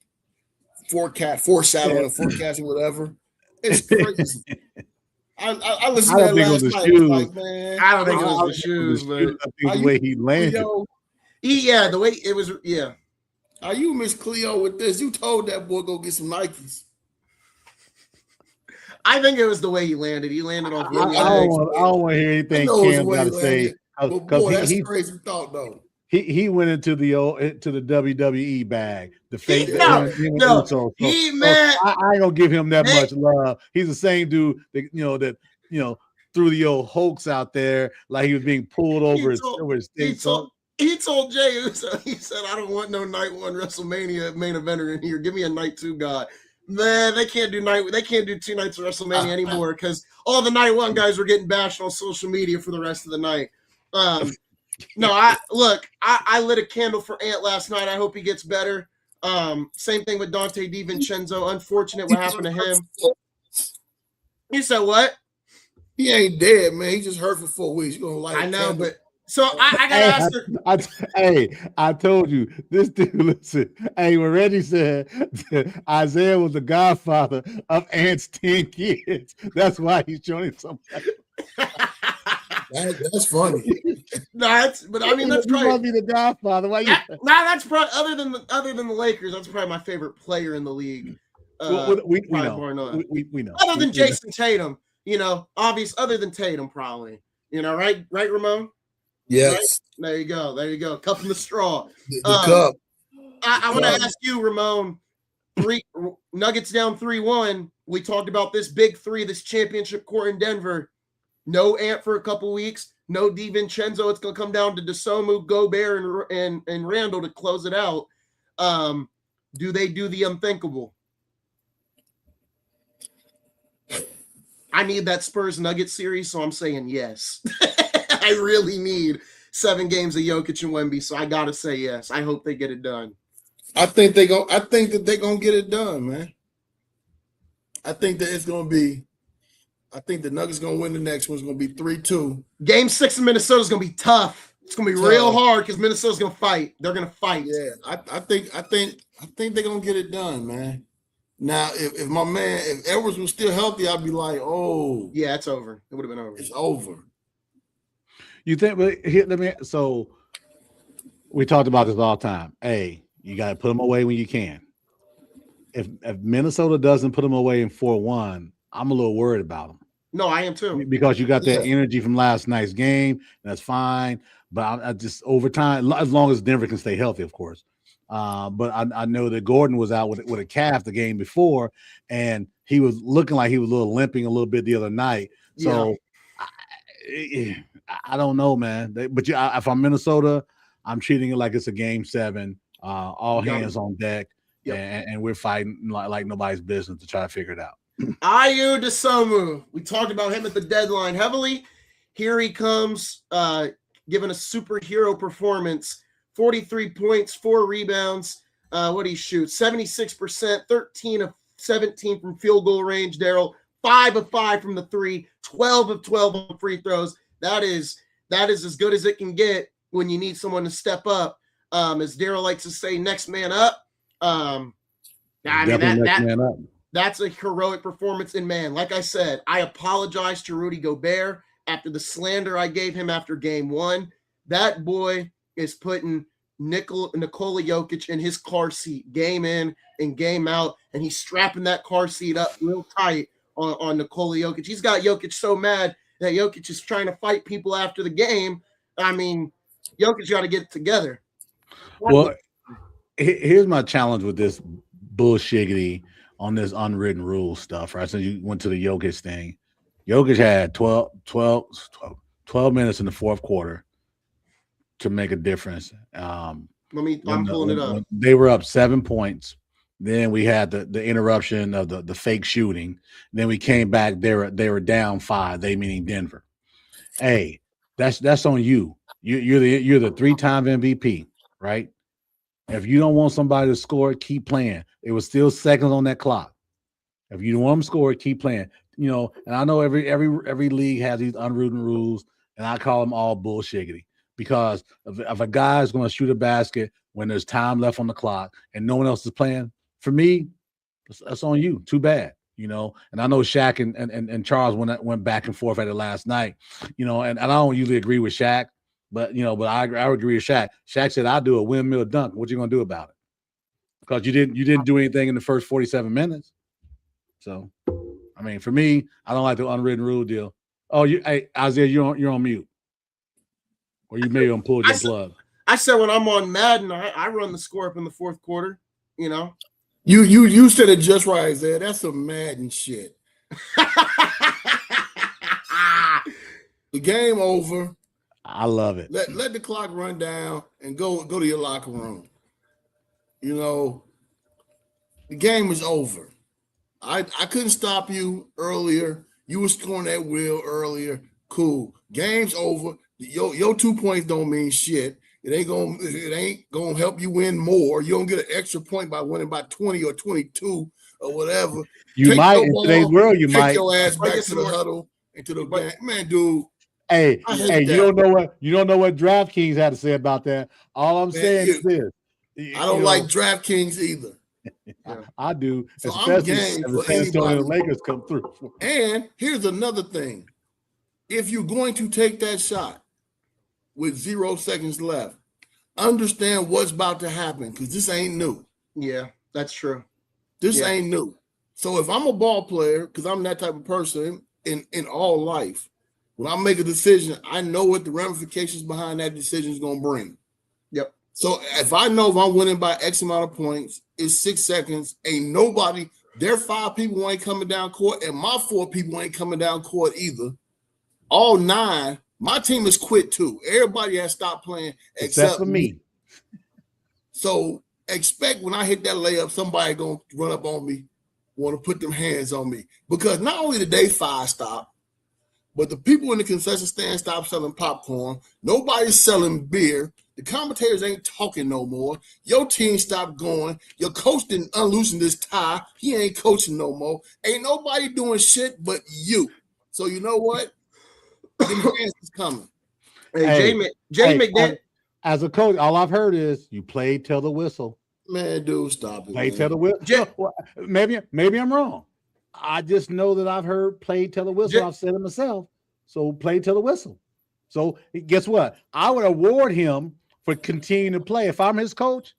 foreshadowing, forecasting, whatever, it's crazy. I listened to that last night. Like, man, I don't think it was the shoes, but I think the way he landed. The way it was. Yeah. Are you Miss Cleo with this? You told that boy go get some Nikes. I think it was the way he landed. He landed off I one don't leg. want to hear anything know it's Cam the way got he to say landed. But because boy, that's a crazy thought, though. he went into the WWE bag. The fake No, Uso. So man. I ain't gonna give him that much love. He's the same dude that threw the old hoax out there like he was being pulled over his state. He told Jey Uso, he said, I don't want no night one WrestleMania main eventer in here. Give me a night two guy. Man, they can't do 2 nights of WrestleMania anymore because all the night one guys were getting bashed on social media for the rest of the night. No, I lit a candle for Ant last night. I hope he gets better. Same thing with Dante DiVincenzo. Unfortunate what happened to him. You said what? He ain't dead, man. He just hurt for 4 weeks. You're gonna like I know, but so I gotta ask her. I told you this dude. Listen, when Reggie said Isaiah was the godfather of Ant's 10 kids, that's why he's showing him something. That's funny. That's probably be the godfather. Why you? That's probably other than the Lakers. That's probably my favorite player in the league. We know. We know. Other than Jason Tatum, other than Tatum, probably. Right, Ramon? Yes. Right? There you go. Cup in the straw. The cup. I want to ask you, Ramon. Nuggets down 3-1. We talked about this big three, this championship court in Denver. No Ant for a couple weeks. No DiVincenzo. It's going to come down to Dosunmu, Gobert, and Randall to close it out. Do they do the unthinkable? I need that Spurs Nuggets series, so I'm saying yes. I really need 7 games of Jokic and Wemby, so I got to say yes. I hope they get it done. I think that they're going to get it done, man. I think that it's going to be I think the Nuggets going to win the next one. It's going to be 3-2. Game 6 in Minnesota is going to be tough. It's going to be real hard because Minnesota's going to fight. They're going to fight. Yeah, I think they're going to get it done, man. Now, if Edwards was still healthy, I'd be like, oh. Yeah, it's over. It would have been over. It's over. You think, but here, so we talked about this all the time. Hey, you got to put them away when you can. If Minnesota doesn't put them away in 4-1, I'm a little worried about them. No, I am too. Because you got that energy from last night's game. That's fine. But I just over time, as long as Denver can stay healthy, of course. But I know that Gordon was out with a calf the game before, and he was looking like he was limping a little bit the other night. So I don't know, man. But if I'm Minnesota, I'm treating it like it's a game 7, all hands on deck, and we're fighting like nobody's business to try to figure it out. Ayo Dosunmu. We talked about him at the deadline heavily. Here he comes, giving a superhero performance. 43 points, 4 rebounds. What did he shoot? 76%, 13 of 17 from field goal range, Daryl. 5 of 5 from the 3, 12 of 12 on free throws. That is as good as it can get when you need someone to step up. As Daryl likes to say, next man up. That's a heroic performance. And man, like I said, I apologize to Rudy Gobert after the slander I gave him after game 1. That boy is putting Nikola Jokic in his car seat game in and game out, and he's strapping that car seat up real tight on Nikola Jokic. He's got Jokic so mad that Jokic is trying to fight people after the game. I mean, Jokic got to get it together. Well, here's my challenge with this bullshiggity on this unwritten rule stuff, right? So you went to the Jokic thing. Jokic had 12 minutes in the fourth quarter to make a difference. I'm pulling it up. They were up 7 points. Then we had the interruption of the fake shooting. Then we came back. They were down 5. They meaning Denver. Hey, that's on you. You're the 3-time MVP, right? If you don't want somebody to score, keep playing. It was still seconds on that clock. If you don't want them to score, keep playing. And I know every league has these unwritten rules, and I call them all bullshiggity. Because if a guy is going to shoot a basket when there's time left on the clock and no one else is playing, for me, that's on you. Too bad, And I know Shaq and Charles went back and forth at it last night, and I don't usually agree with Shaq, but I agree with Shaq. Shaq said, "I'll do a windmill dunk. What you going to do about it?" Because you didn't do anything in the first 47 minutes. So, I mean, for me, I don't like the unwritten rule deal. Oh, hey, Isaiah, you're on mute. Or you may unpull your plug. I said when I'm on Madden, I run the score up in the fourth quarter, you know. You said it just right, Isaiah. That's some Madden shit. The game over. I love it. Let the clock run down and go to your locker room. You know, the game is over. I couldn't stop you earlier. You were scoring that wheel earlier. Cool. Game's over. Your 2 points don't mean shit. It ain't gonna help you win more. You don't get an extra point by winning by 20 or 22 or whatever. You might in today's world. You might take your ass back to the huddle and to the game. Man, dude. Hey, you don't know what DraftKings had to say about that. All I'm saying is this. I don't like DraftKings either. I do, so especially if the San Antonio Lakers come through. And here's another thing. If you're going to take that shot with 0 seconds left, understand what's about to happen because this ain't new. Yeah, that's true. This ain't new. So if I'm a ball player, because I'm that type of person in all life, when I make a decision, I know what the ramifications behind that decision is going to bring. Yep. So if I know if I'm winning by X amount of points, it's 6 seconds. Ain't nobody, their 5 people who ain't coming down court, and my 4 people ain't coming down court either. All 9, my team has quit too. Everybody has stopped playing except for me. So expect when I hit that layup, somebody gonna run up on me, want to put them hands on me. Because not only did they 5 stop, but the people in the concession stand stop selling popcorn. Nobody's selling beer. The commentators ain't talking no more. Your team stopped going. Your coach didn't unloosen this tie. He ain't coaching no more. Ain't nobody doing shit but you. So you know what? The fans is coming. Jay McDaniels. As a coach, all I've heard is you play till the whistle. Man, dude, stop it. Play till the whistle. Well, maybe I'm wrong. I just know that I've heard play till the whistle. I've said it myself. So play till the whistle. So guess what? I would award him for continuing to play. If I'm his coach,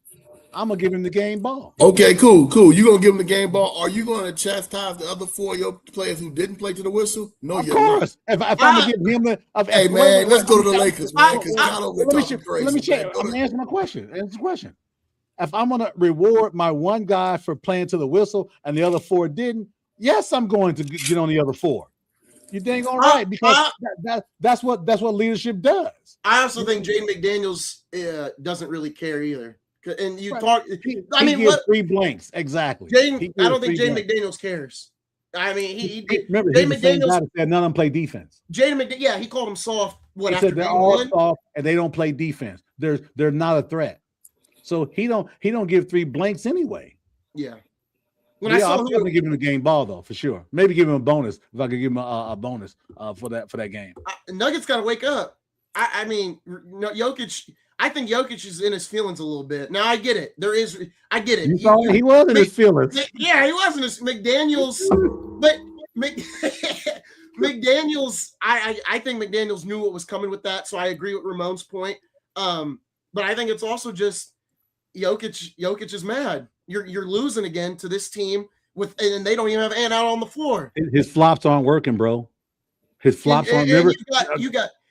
I'm gonna give him the game ball. Okay, cool. You gonna give him the game ball? Are you gonna chastise the other 4 of your players who didn't play to the whistle? No, of course. If I'm gonna give him the, hey man, let's go to the Lakers, man. Let me check. I'm gonna answer my question. If I'm gonna reward my one guy for playing to the whistle and the other 4 didn't, yes, I'm going to get on the other 4. You dang all right, because that's what leadership does. I also think Jay McDaniels doesn't really care either. And you talk. I mean, what 3 blanks exactly? I don't think Jay McDaniels cares. I mean, he remember Jay McDaniels said none of them play defense. Jay McDaniels, he called them soft. He said they're all soft and they don't play defense. They're not a threat. So he don't give 3 blanks anyway. Yeah. I'm definitely give him a game ball though, for sure. Maybe give him a bonus if I could give him a bonus for that game. Nuggets got to wake up. I mean, Jokic. I think Jokic is in his feelings a little bit. Now I get it. I get it. He was in his feelings. Yeah, he was in his McDaniels, but McDaniels. I think McDaniels knew what was coming with that. So I agree with Ramon's point. But I think it's also just Jokic is mad. You're losing again to this team and they don't even have Ant out on the floor. His flops aren't working, bro. His flops aren't never.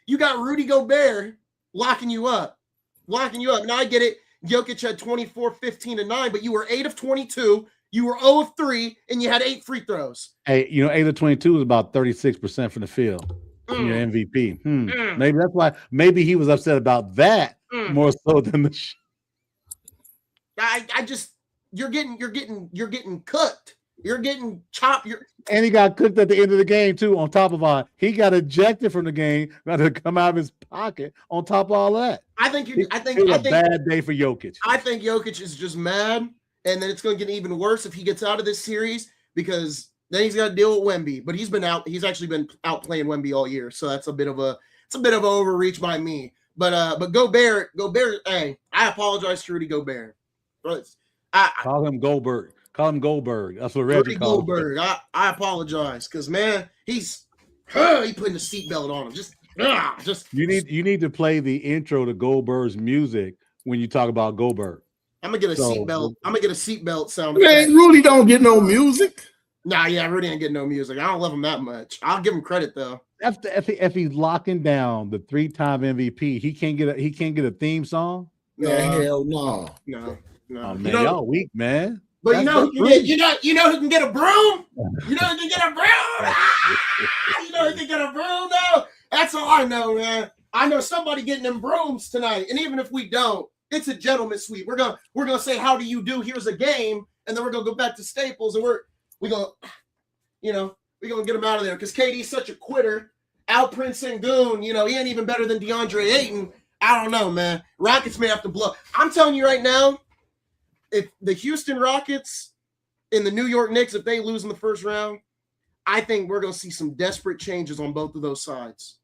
You got Rudy Gobert locking you up. Now I get it. Jokic had 24, 15, and 9, but you were 8 of 22. You were 0 of 3, and you had 8 free throws. Hey, 8 of 22 is about 36% from the field. Your MVP. Maybe that's why. Maybe he was upset about that more so than the. I just. You're getting cooked. You're getting chopped. And he got cooked at the end of the game too. On top of he got ejected from the game. Got to come out of his pocket. On top of all that, I think it was a bad day for Jokic. I think Jokic is just mad, and then it's going to get even worse if he gets out of this series because then he's got to deal with Wemby. But he's been out. He's actually been out playing Wemby all year, so that's a bit of an overreach by me. But Gobert. Hey, I apologize to Rudy Gobert. Call him Goldberg. That's what Reggie called Goldberg. I apologize because man, he putting a seatbelt on him. Just you need to play the intro to Goldberg's music when you talk about Goldberg. I'm gonna get a seatbelt. I'm gonna get a seatbelt sound. Man, Rudy don't get no music. Nah, yeah, Rudy ain't getting no music. I don't love him that much. I'll give him credit though. If he's locking down the 3-time MVP, he can't get a theme song. Man, hell no. No. Oh man, y'all weak, man. But you know who can get a broom? You know who can get a broom? You know who can get a broom though? That's all I know, man. I know somebody getting them brooms tonight, and even if we don't, it's a gentleman's sweep. We're gonna say how do you do? Here's a game, and then we're gonna go back to Staples, and we're gonna get him out of there because KD's such a quitter. Alperen Sengun, he ain't even better than DeAndre Ayton. I don't know, man. Rockets may have to blow. I'm telling you right now, if the Houston Rockets and the New York Knicks, if they lose in the first round, I think we're going to see some desperate changes on both of those sides.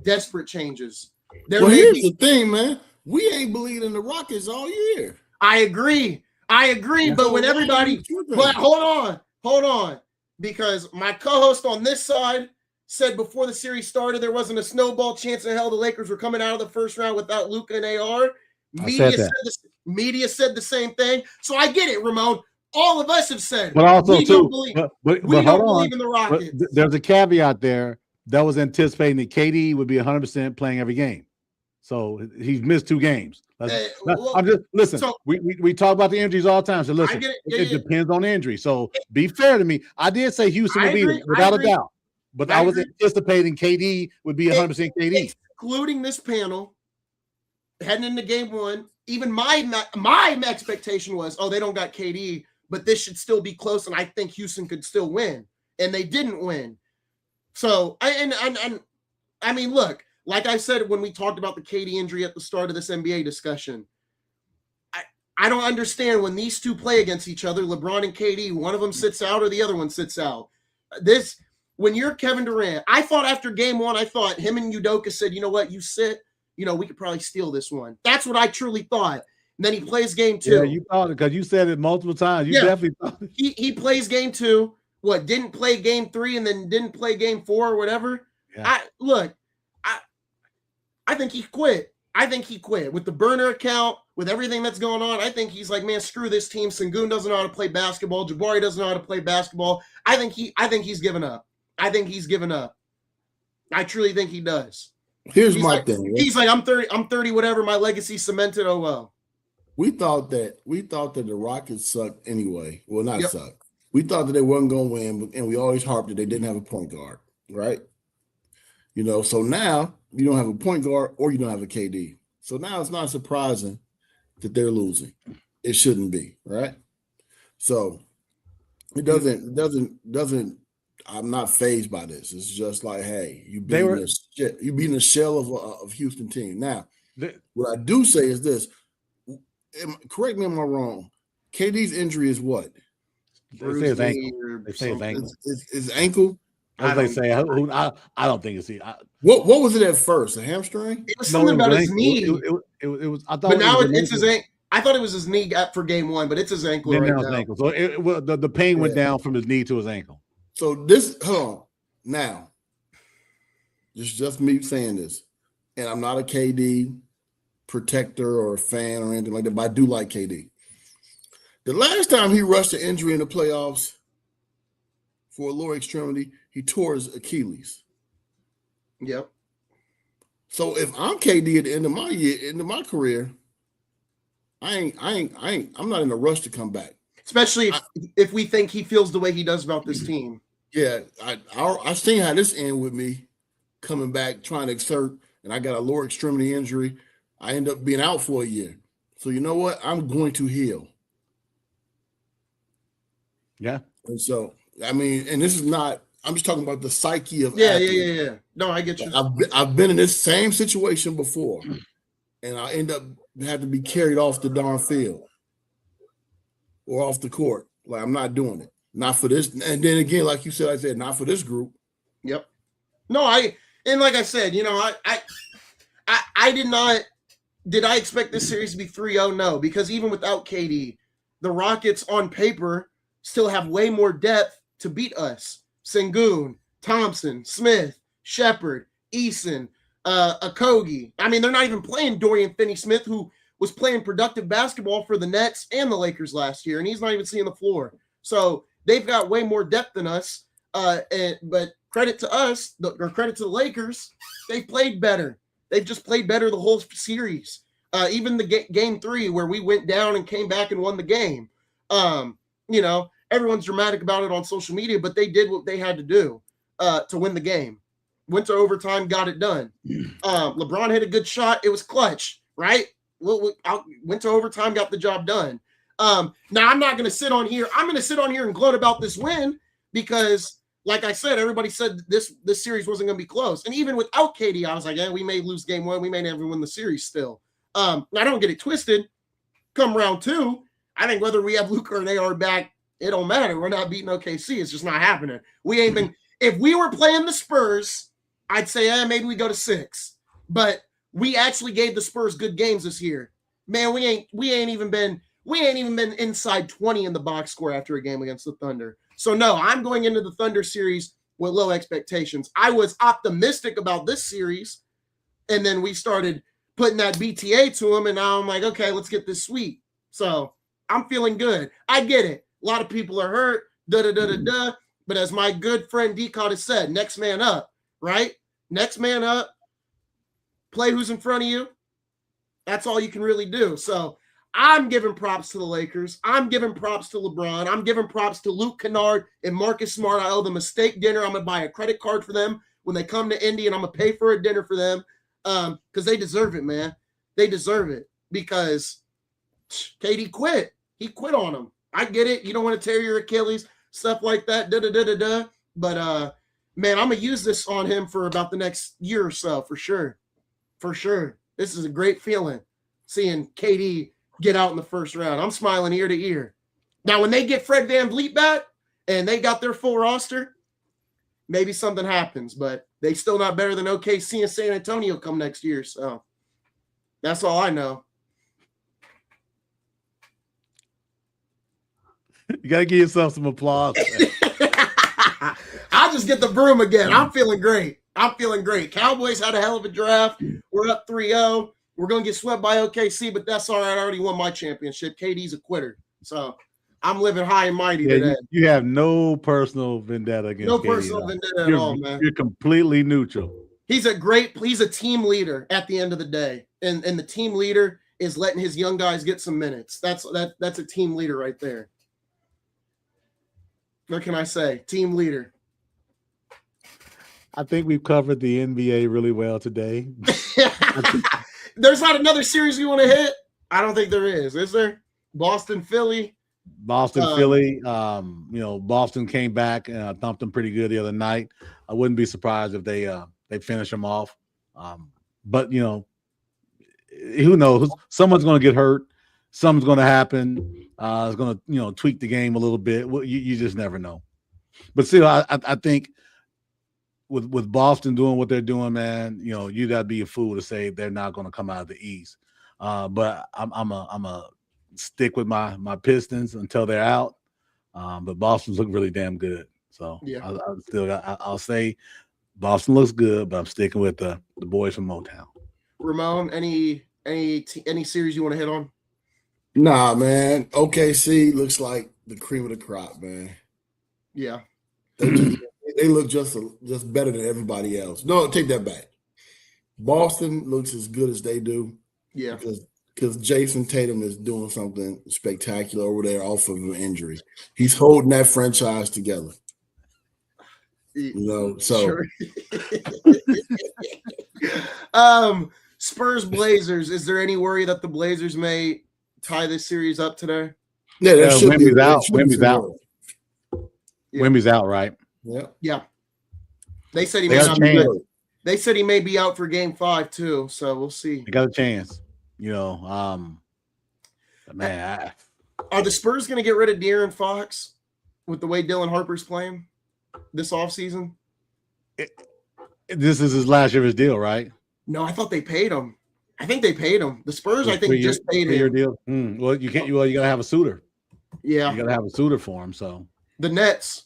Desperate changes. Here's the thing, man. We ain't believing the Rockets all year. I agree. But when everybody – but hold on. Because my co-host on this side said before the series started there wasn't a snowball chance in hell the Lakers were coming out of the first round without Luka and AR. Media said the same thing. So I get it, Ramon. All of us have said. But also, we don't believe in the Rockets. There's a caveat there that was anticipating that KD would be 100% playing every game. So he's missed 2 games. I'm just listen. So, we talk about the injuries all the time. So listen, it depends on the injury. So be fair to me. I did say Houston would be without a doubt, but I was anticipating KD would be 100% KD. Excluding this panel, heading into game 1, even my expectation was, they don't got KD, but this should still be close, and I think Houston could still win, and they didn't win. So I mean, look. Like I said when we talked about the KD injury at the start of this NBA discussion, I don't understand when these two play against each other, LeBron and KD, one of them sits out or the other one sits out. When you're Kevin Durant, I thought after game 1, I thought him and Udoka said, you know what, you sit, we could probably steal this one. That's what I truly thought. And then he plays game 2. Yeah, you thought it because you said it multiple times. You definitely thought it. He plays game 2, didn't play game 3 and then didn't play game 4 or whatever. Yeah. I think he quit. With the burner account, with everything that's going on. I think he's like, man, screw this team. Sengun doesn't know how to play basketball. Jabari doesn't know how to play basketball. I think he's given up. I truly think he does. Here's my thing. Right? He's like, I'm 30, whatever. My legacy cemented. Oh well. We thought that the Rockets sucked anyway. Well, not suck. We thought that they weren't going to win, and we always harped that they didn't have a point guard, right? So now you don't have a point guard or you don't have a KD. So now it's not surprising that they're losing. It shouldn't be, right? So it doesn't. I'm not fazed by this. It's just like, hey, you beating a shell of Houston team. Now, what I do say is this. Correct me if I'm wrong. KD's injury is what? They say his ankle. His ankle. I don't think it's What was it at first? A hamstring? It was something about his knee. It was. I thought. But now it's his ankle. I thought it was his knee for game 1, but it's his ankle right now. Ankle. So the pain went down from his knee to his ankle. So hold on. Now, just me saying this, and I'm not a KD protector or a fan or anything like that, but I do like KD. The last time he rushed an injury in the playoffs for a lower extremity, he tore his Achilles. Yep. So if I'm KD at the end of my career, I'm not in a rush to come back. Especially if we think he feels the way he does about this team. Yeah, I've seen how this end with me coming back, trying to exert, and I got a lower extremity injury. I end up being out for a year. So you know what? I'm going to heal. Yeah. And so, I mean, and this is not, I'm just talking about the psyche of athletes. Yeah. No, I get you. I've been in this same situation before, and I end up having to be carried off the darn field or off the court. Like, I'm not doing it. Not for this. And then again, like you said, I said, not for this group. Yep. No, and like I said, I did not. Did I expect this series to be 3-0? No, because even without KD, the Rockets on paper still have way more depth to beat us. Sengun, Thompson, Smith, Shepard, Eason, Okogie. I mean, they're not even playing Dorian Finney-Smith, who was playing productive basketball for the Nets and the Lakers last year, and he's not even seeing the floor. So They've got way more depth than us. But credit to us, or credit to the Lakers, they played better. They've just played better the whole series. Even the game 3 where we went down and came back and won the game. Everyone's dramatic about it on social media, but they did what they had to do to win the game. Went to overtime, got it done. LeBron hit a good shot. It was clutch, right? Went to overtime, got the job done. Now, I'm not going to sit on here. I'm going to sit on here and gloat about this win because, like I said, everybody said this series wasn't going to be close. And even without KD, I was like, we may lose game 1. We may never win the series still. I don't get it twisted. Come round 2, I think whether we have Luka or they are back, it don't matter. We're not beating OKC. It's just not happening. We ain't been. If we were playing the Spurs, I'd say maybe we go to 6. But we actually gave the Spurs good games this year. Man, we ain't even been inside 20 in the box score after a game against the Thunder. So no, I'm going into the Thunder series with low expectations. I was optimistic about this series, and then we started putting that BTA to them, and now I'm like, okay, let's get this sweep. So I'm feeling good. I get it. A lot of people are hurt, but as my good friend Decott has said, next man up, right? Next man up, play who's in front of you. That's all you can really do. So I'm giving props to the Lakers. I'm giving props to LeBron. I'm giving props to Luke Kennard and Marcus Smart. I owe them a steak dinner. I'm going to buy a credit card for them when they come to Indy, and I'm going to pay for a dinner for them because they deserve it, man. They deserve it because KD quit. He quit on them. I get it. You don't want to tear your Achilles, stuff like that, But, man, I'm going to use this on him for about the next year or so, for sure. For sure. This is a great feeling, seeing KD get out in the first round. I'm smiling ear to ear. Now, when they get Fred VanVleet back and they got their full roster, maybe something happens, but they still not better than OKC and San Antonio come next year. So that's all I know. You got to give yourself some applause. I'll just get the broom again. I'm feeling great. Cowboys had a hell of a draft. We're up 3-0. We're going to get swept by OKC, but that's all right. I already won my championship. KD's a quitter. So I'm living high and mighty today. You have no personal vendetta against KD. No personal vendetta at all, man. You're completely neutral. He's a team leader at the end of the day. And the team leader is letting his young guys get some minutes. That's a team leader right there. What can I say? Team leader. I think we've covered the NBA really well today. There's not another series you want to hit? I don't think there is. Is there? Boston, Philly. Philly. Boston came back and thumped them pretty good the other night. I wouldn't be surprised if they finish them off. But who knows? Someone's going to get hurt. Something's going to happen. It's going to tweak the game a little bit. You just never know. But still, I think with Boston doing what they're doing, man, you got to be a fool to say they're not going to come out of the East. But I'm a stick with my Pistons until they're out. But Boston's look really damn good. So yeah. I'll say Boston looks good, but I'm sticking with the boys from Motown. Ramon, any series you want to hit on? Nah, man. OKC looks like the cream of the crop, man. Yeah. They look just better than everybody else. No, take that back. Boston looks as good as they do. Yeah. Because Jason Tatum is doing something spectacular over there off of an injury. He's holding that franchise together. So sure. Spurs Blazers. Is there any worry that the Blazers may tie this series up today? Yeah, Wemby's out. Wemby's out. Yeah. Wemby's out, right? Yeah. They said he may not be good. They said he may be out for game 5 too, so we'll see. They got a chance. Man. Are the Spurs going to get rid of De'Aaron Fox with the way Dylan Harper's playing this offseason? This is his last year of his deal, right? No, I thought they paid him. I think they paid him. The Spurs, I think, just paid him. Deal. Well, you can't. Well, you gotta have a suitor. Yeah, you gotta have a suitor for him. So the Nets.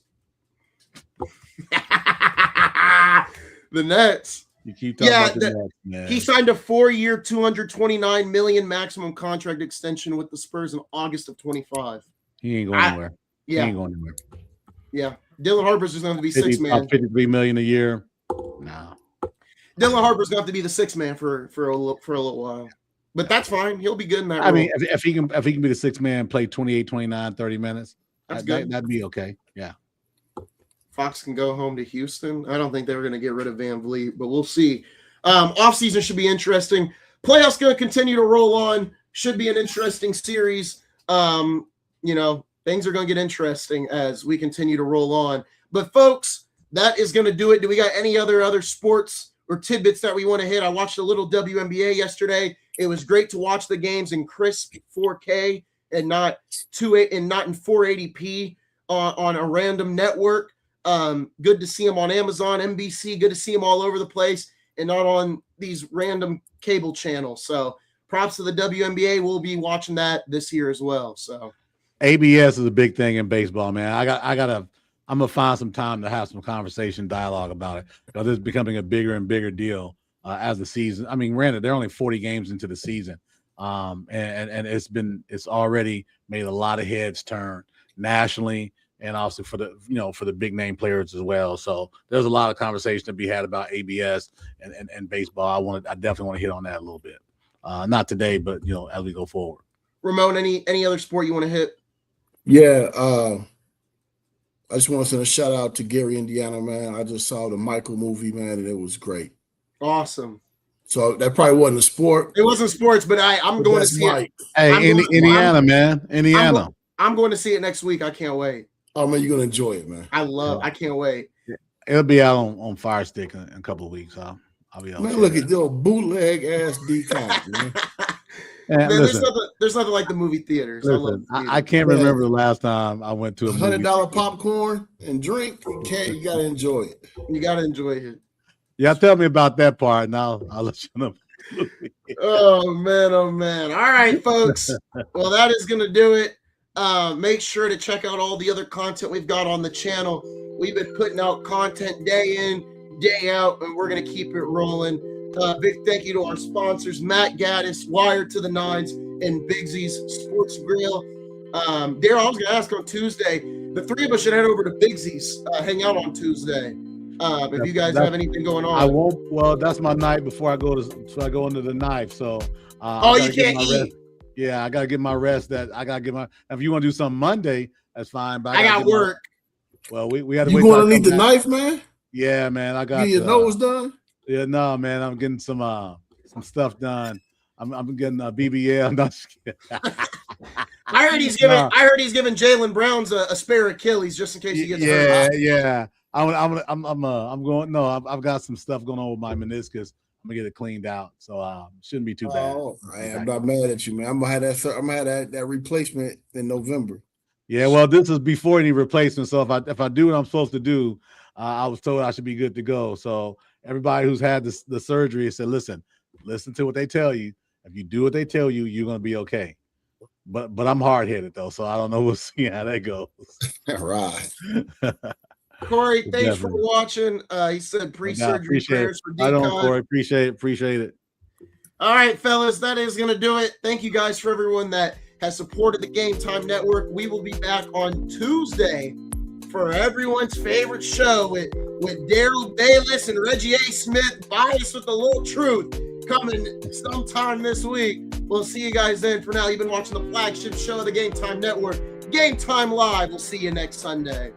The Nets. You keep talking about the Nets, man. He signed a 4-year, $229 million maximum contract extension with the Spurs in August of 25. He ain't going anywhere. Yeah. He ain't going anywhere. Yeah. Dylan Harper's just going to be 50, six man. $53 million a year. No. Dylan Harper's going to have to be the six man for a little while. But that's fine. He'll be good in that role. I mean, if he can be the six man, play 28, 29, 30 minutes, that's good. That'd be okay. Yeah. Fox can go home to Houston. I don't think they were going to get rid of Van Vliet, but we'll see. Offseason should be interesting. Playoffs going to continue to roll on. Should be an interesting series. Things are going to get interesting as we continue to roll on. But folks, that is going to do it. Do we got any other sports or tidbits that we want to hit? I watched a little WNBA yesterday. It was great to watch the games in crisp 4K and not in 480p on a random network. Good to see them on Amazon, NBC. Good to see them all over the place and not on these random cable channels. So props to the WNBA. We'll be watching that this year as well. So ABS is a big thing in baseball, man. I'm gonna find some time to have some dialogue about it because it's becoming a bigger and bigger deal as the season. I mean, granted, they're only 40 games into the season, and it's already made a lot of heads turn nationally and also for the big name players as well. So there's a lot of conversation to be had about ABS and baseball. I definitely want to hit on that a little bit. Not today, but as we go forward. Ramon, any other sport you want to hit? Yeah, I just want to send a shout out to Gary, Indiana, man. I just saw the Michael movie, man, and it was great. Awesome. So that probably wasn't a sport. It wasn't sports, but I'm going to see it. Hey, Indiana, man. Indiana. I'm going to see it next week. I can't wait. Oh, man, you're going to enjoy it, man. I can't wait. It'll be out on Fire Stick in a couple of weeks. I'll be out. Man, look at the old bootleg ass decon, man. Man, there's nothing like the movie theaters. Listen, I can't remember the last time I went to a $100 popcorn and drink. You got to enjoy it. You got to enjoy it. Yeah, tell me about that part, and I'll let you know. Oh man! All right, folks. Well, that is going to do it. Make sure to check out all the other content we've got on the channel. We've been putting out content day in, day out, and we're going to keep it rolling. Big thank you to our sponsors, Matt Gaddis, Wired to the Nines, and Bigsy's Sports Grill. Daryl, I was going to ask on Tuesday, the three of us should head over to Bigsy's, hang out on Tuesday. If you guys have anything going on. I won't. Well, that's my night before I go into the knife. So you can't eat. Yeah, I gotta get my rest. If you want to do something Monday, that's fine. But I got work. Well, we had to. You going to need the knife, man? Yeah, man. I got your nose done. Yeah, no, man. I'm getting some stuff done. I'm getting a BBL. I'm not just kidding. I heard he's giving Jaylen Browns a spare Achilles just in case he gets hurt. Yeah. I'm going. No, I've got some stuff going on with my meniscus. I'm gonna get it cleaned out, so shouldn't be too bad. Oh, I'm not mad at you, man. I'm gonna have that replacement in November. Yeah, well, this is before any replacement. So if I do what I'm supposed to do, I was told I should be good to go. So everybody who's had the surgery said, listen to what they tell you. If you do what they tell you, you're gonna be okay. But I'm hard headed though, so I don't know. We'll see how that goes. Right. Corey, thanks for watching. He said pre-surgery prayers for Decon. I don't, Corey. Appreciate it. All right, fellas, that is going to do it. Thank you guys for everyone that has supported the Game Time Network. We will be back on Tuesday for everyone's favorite show with Daryl Bayless and Reggie A. Smith, biased with a little truth, coming sometime this week. We'll see you guys then. For now, you've been watching the flagship show of the Game Time Network, Game Time Live. We'll see you next Sunday.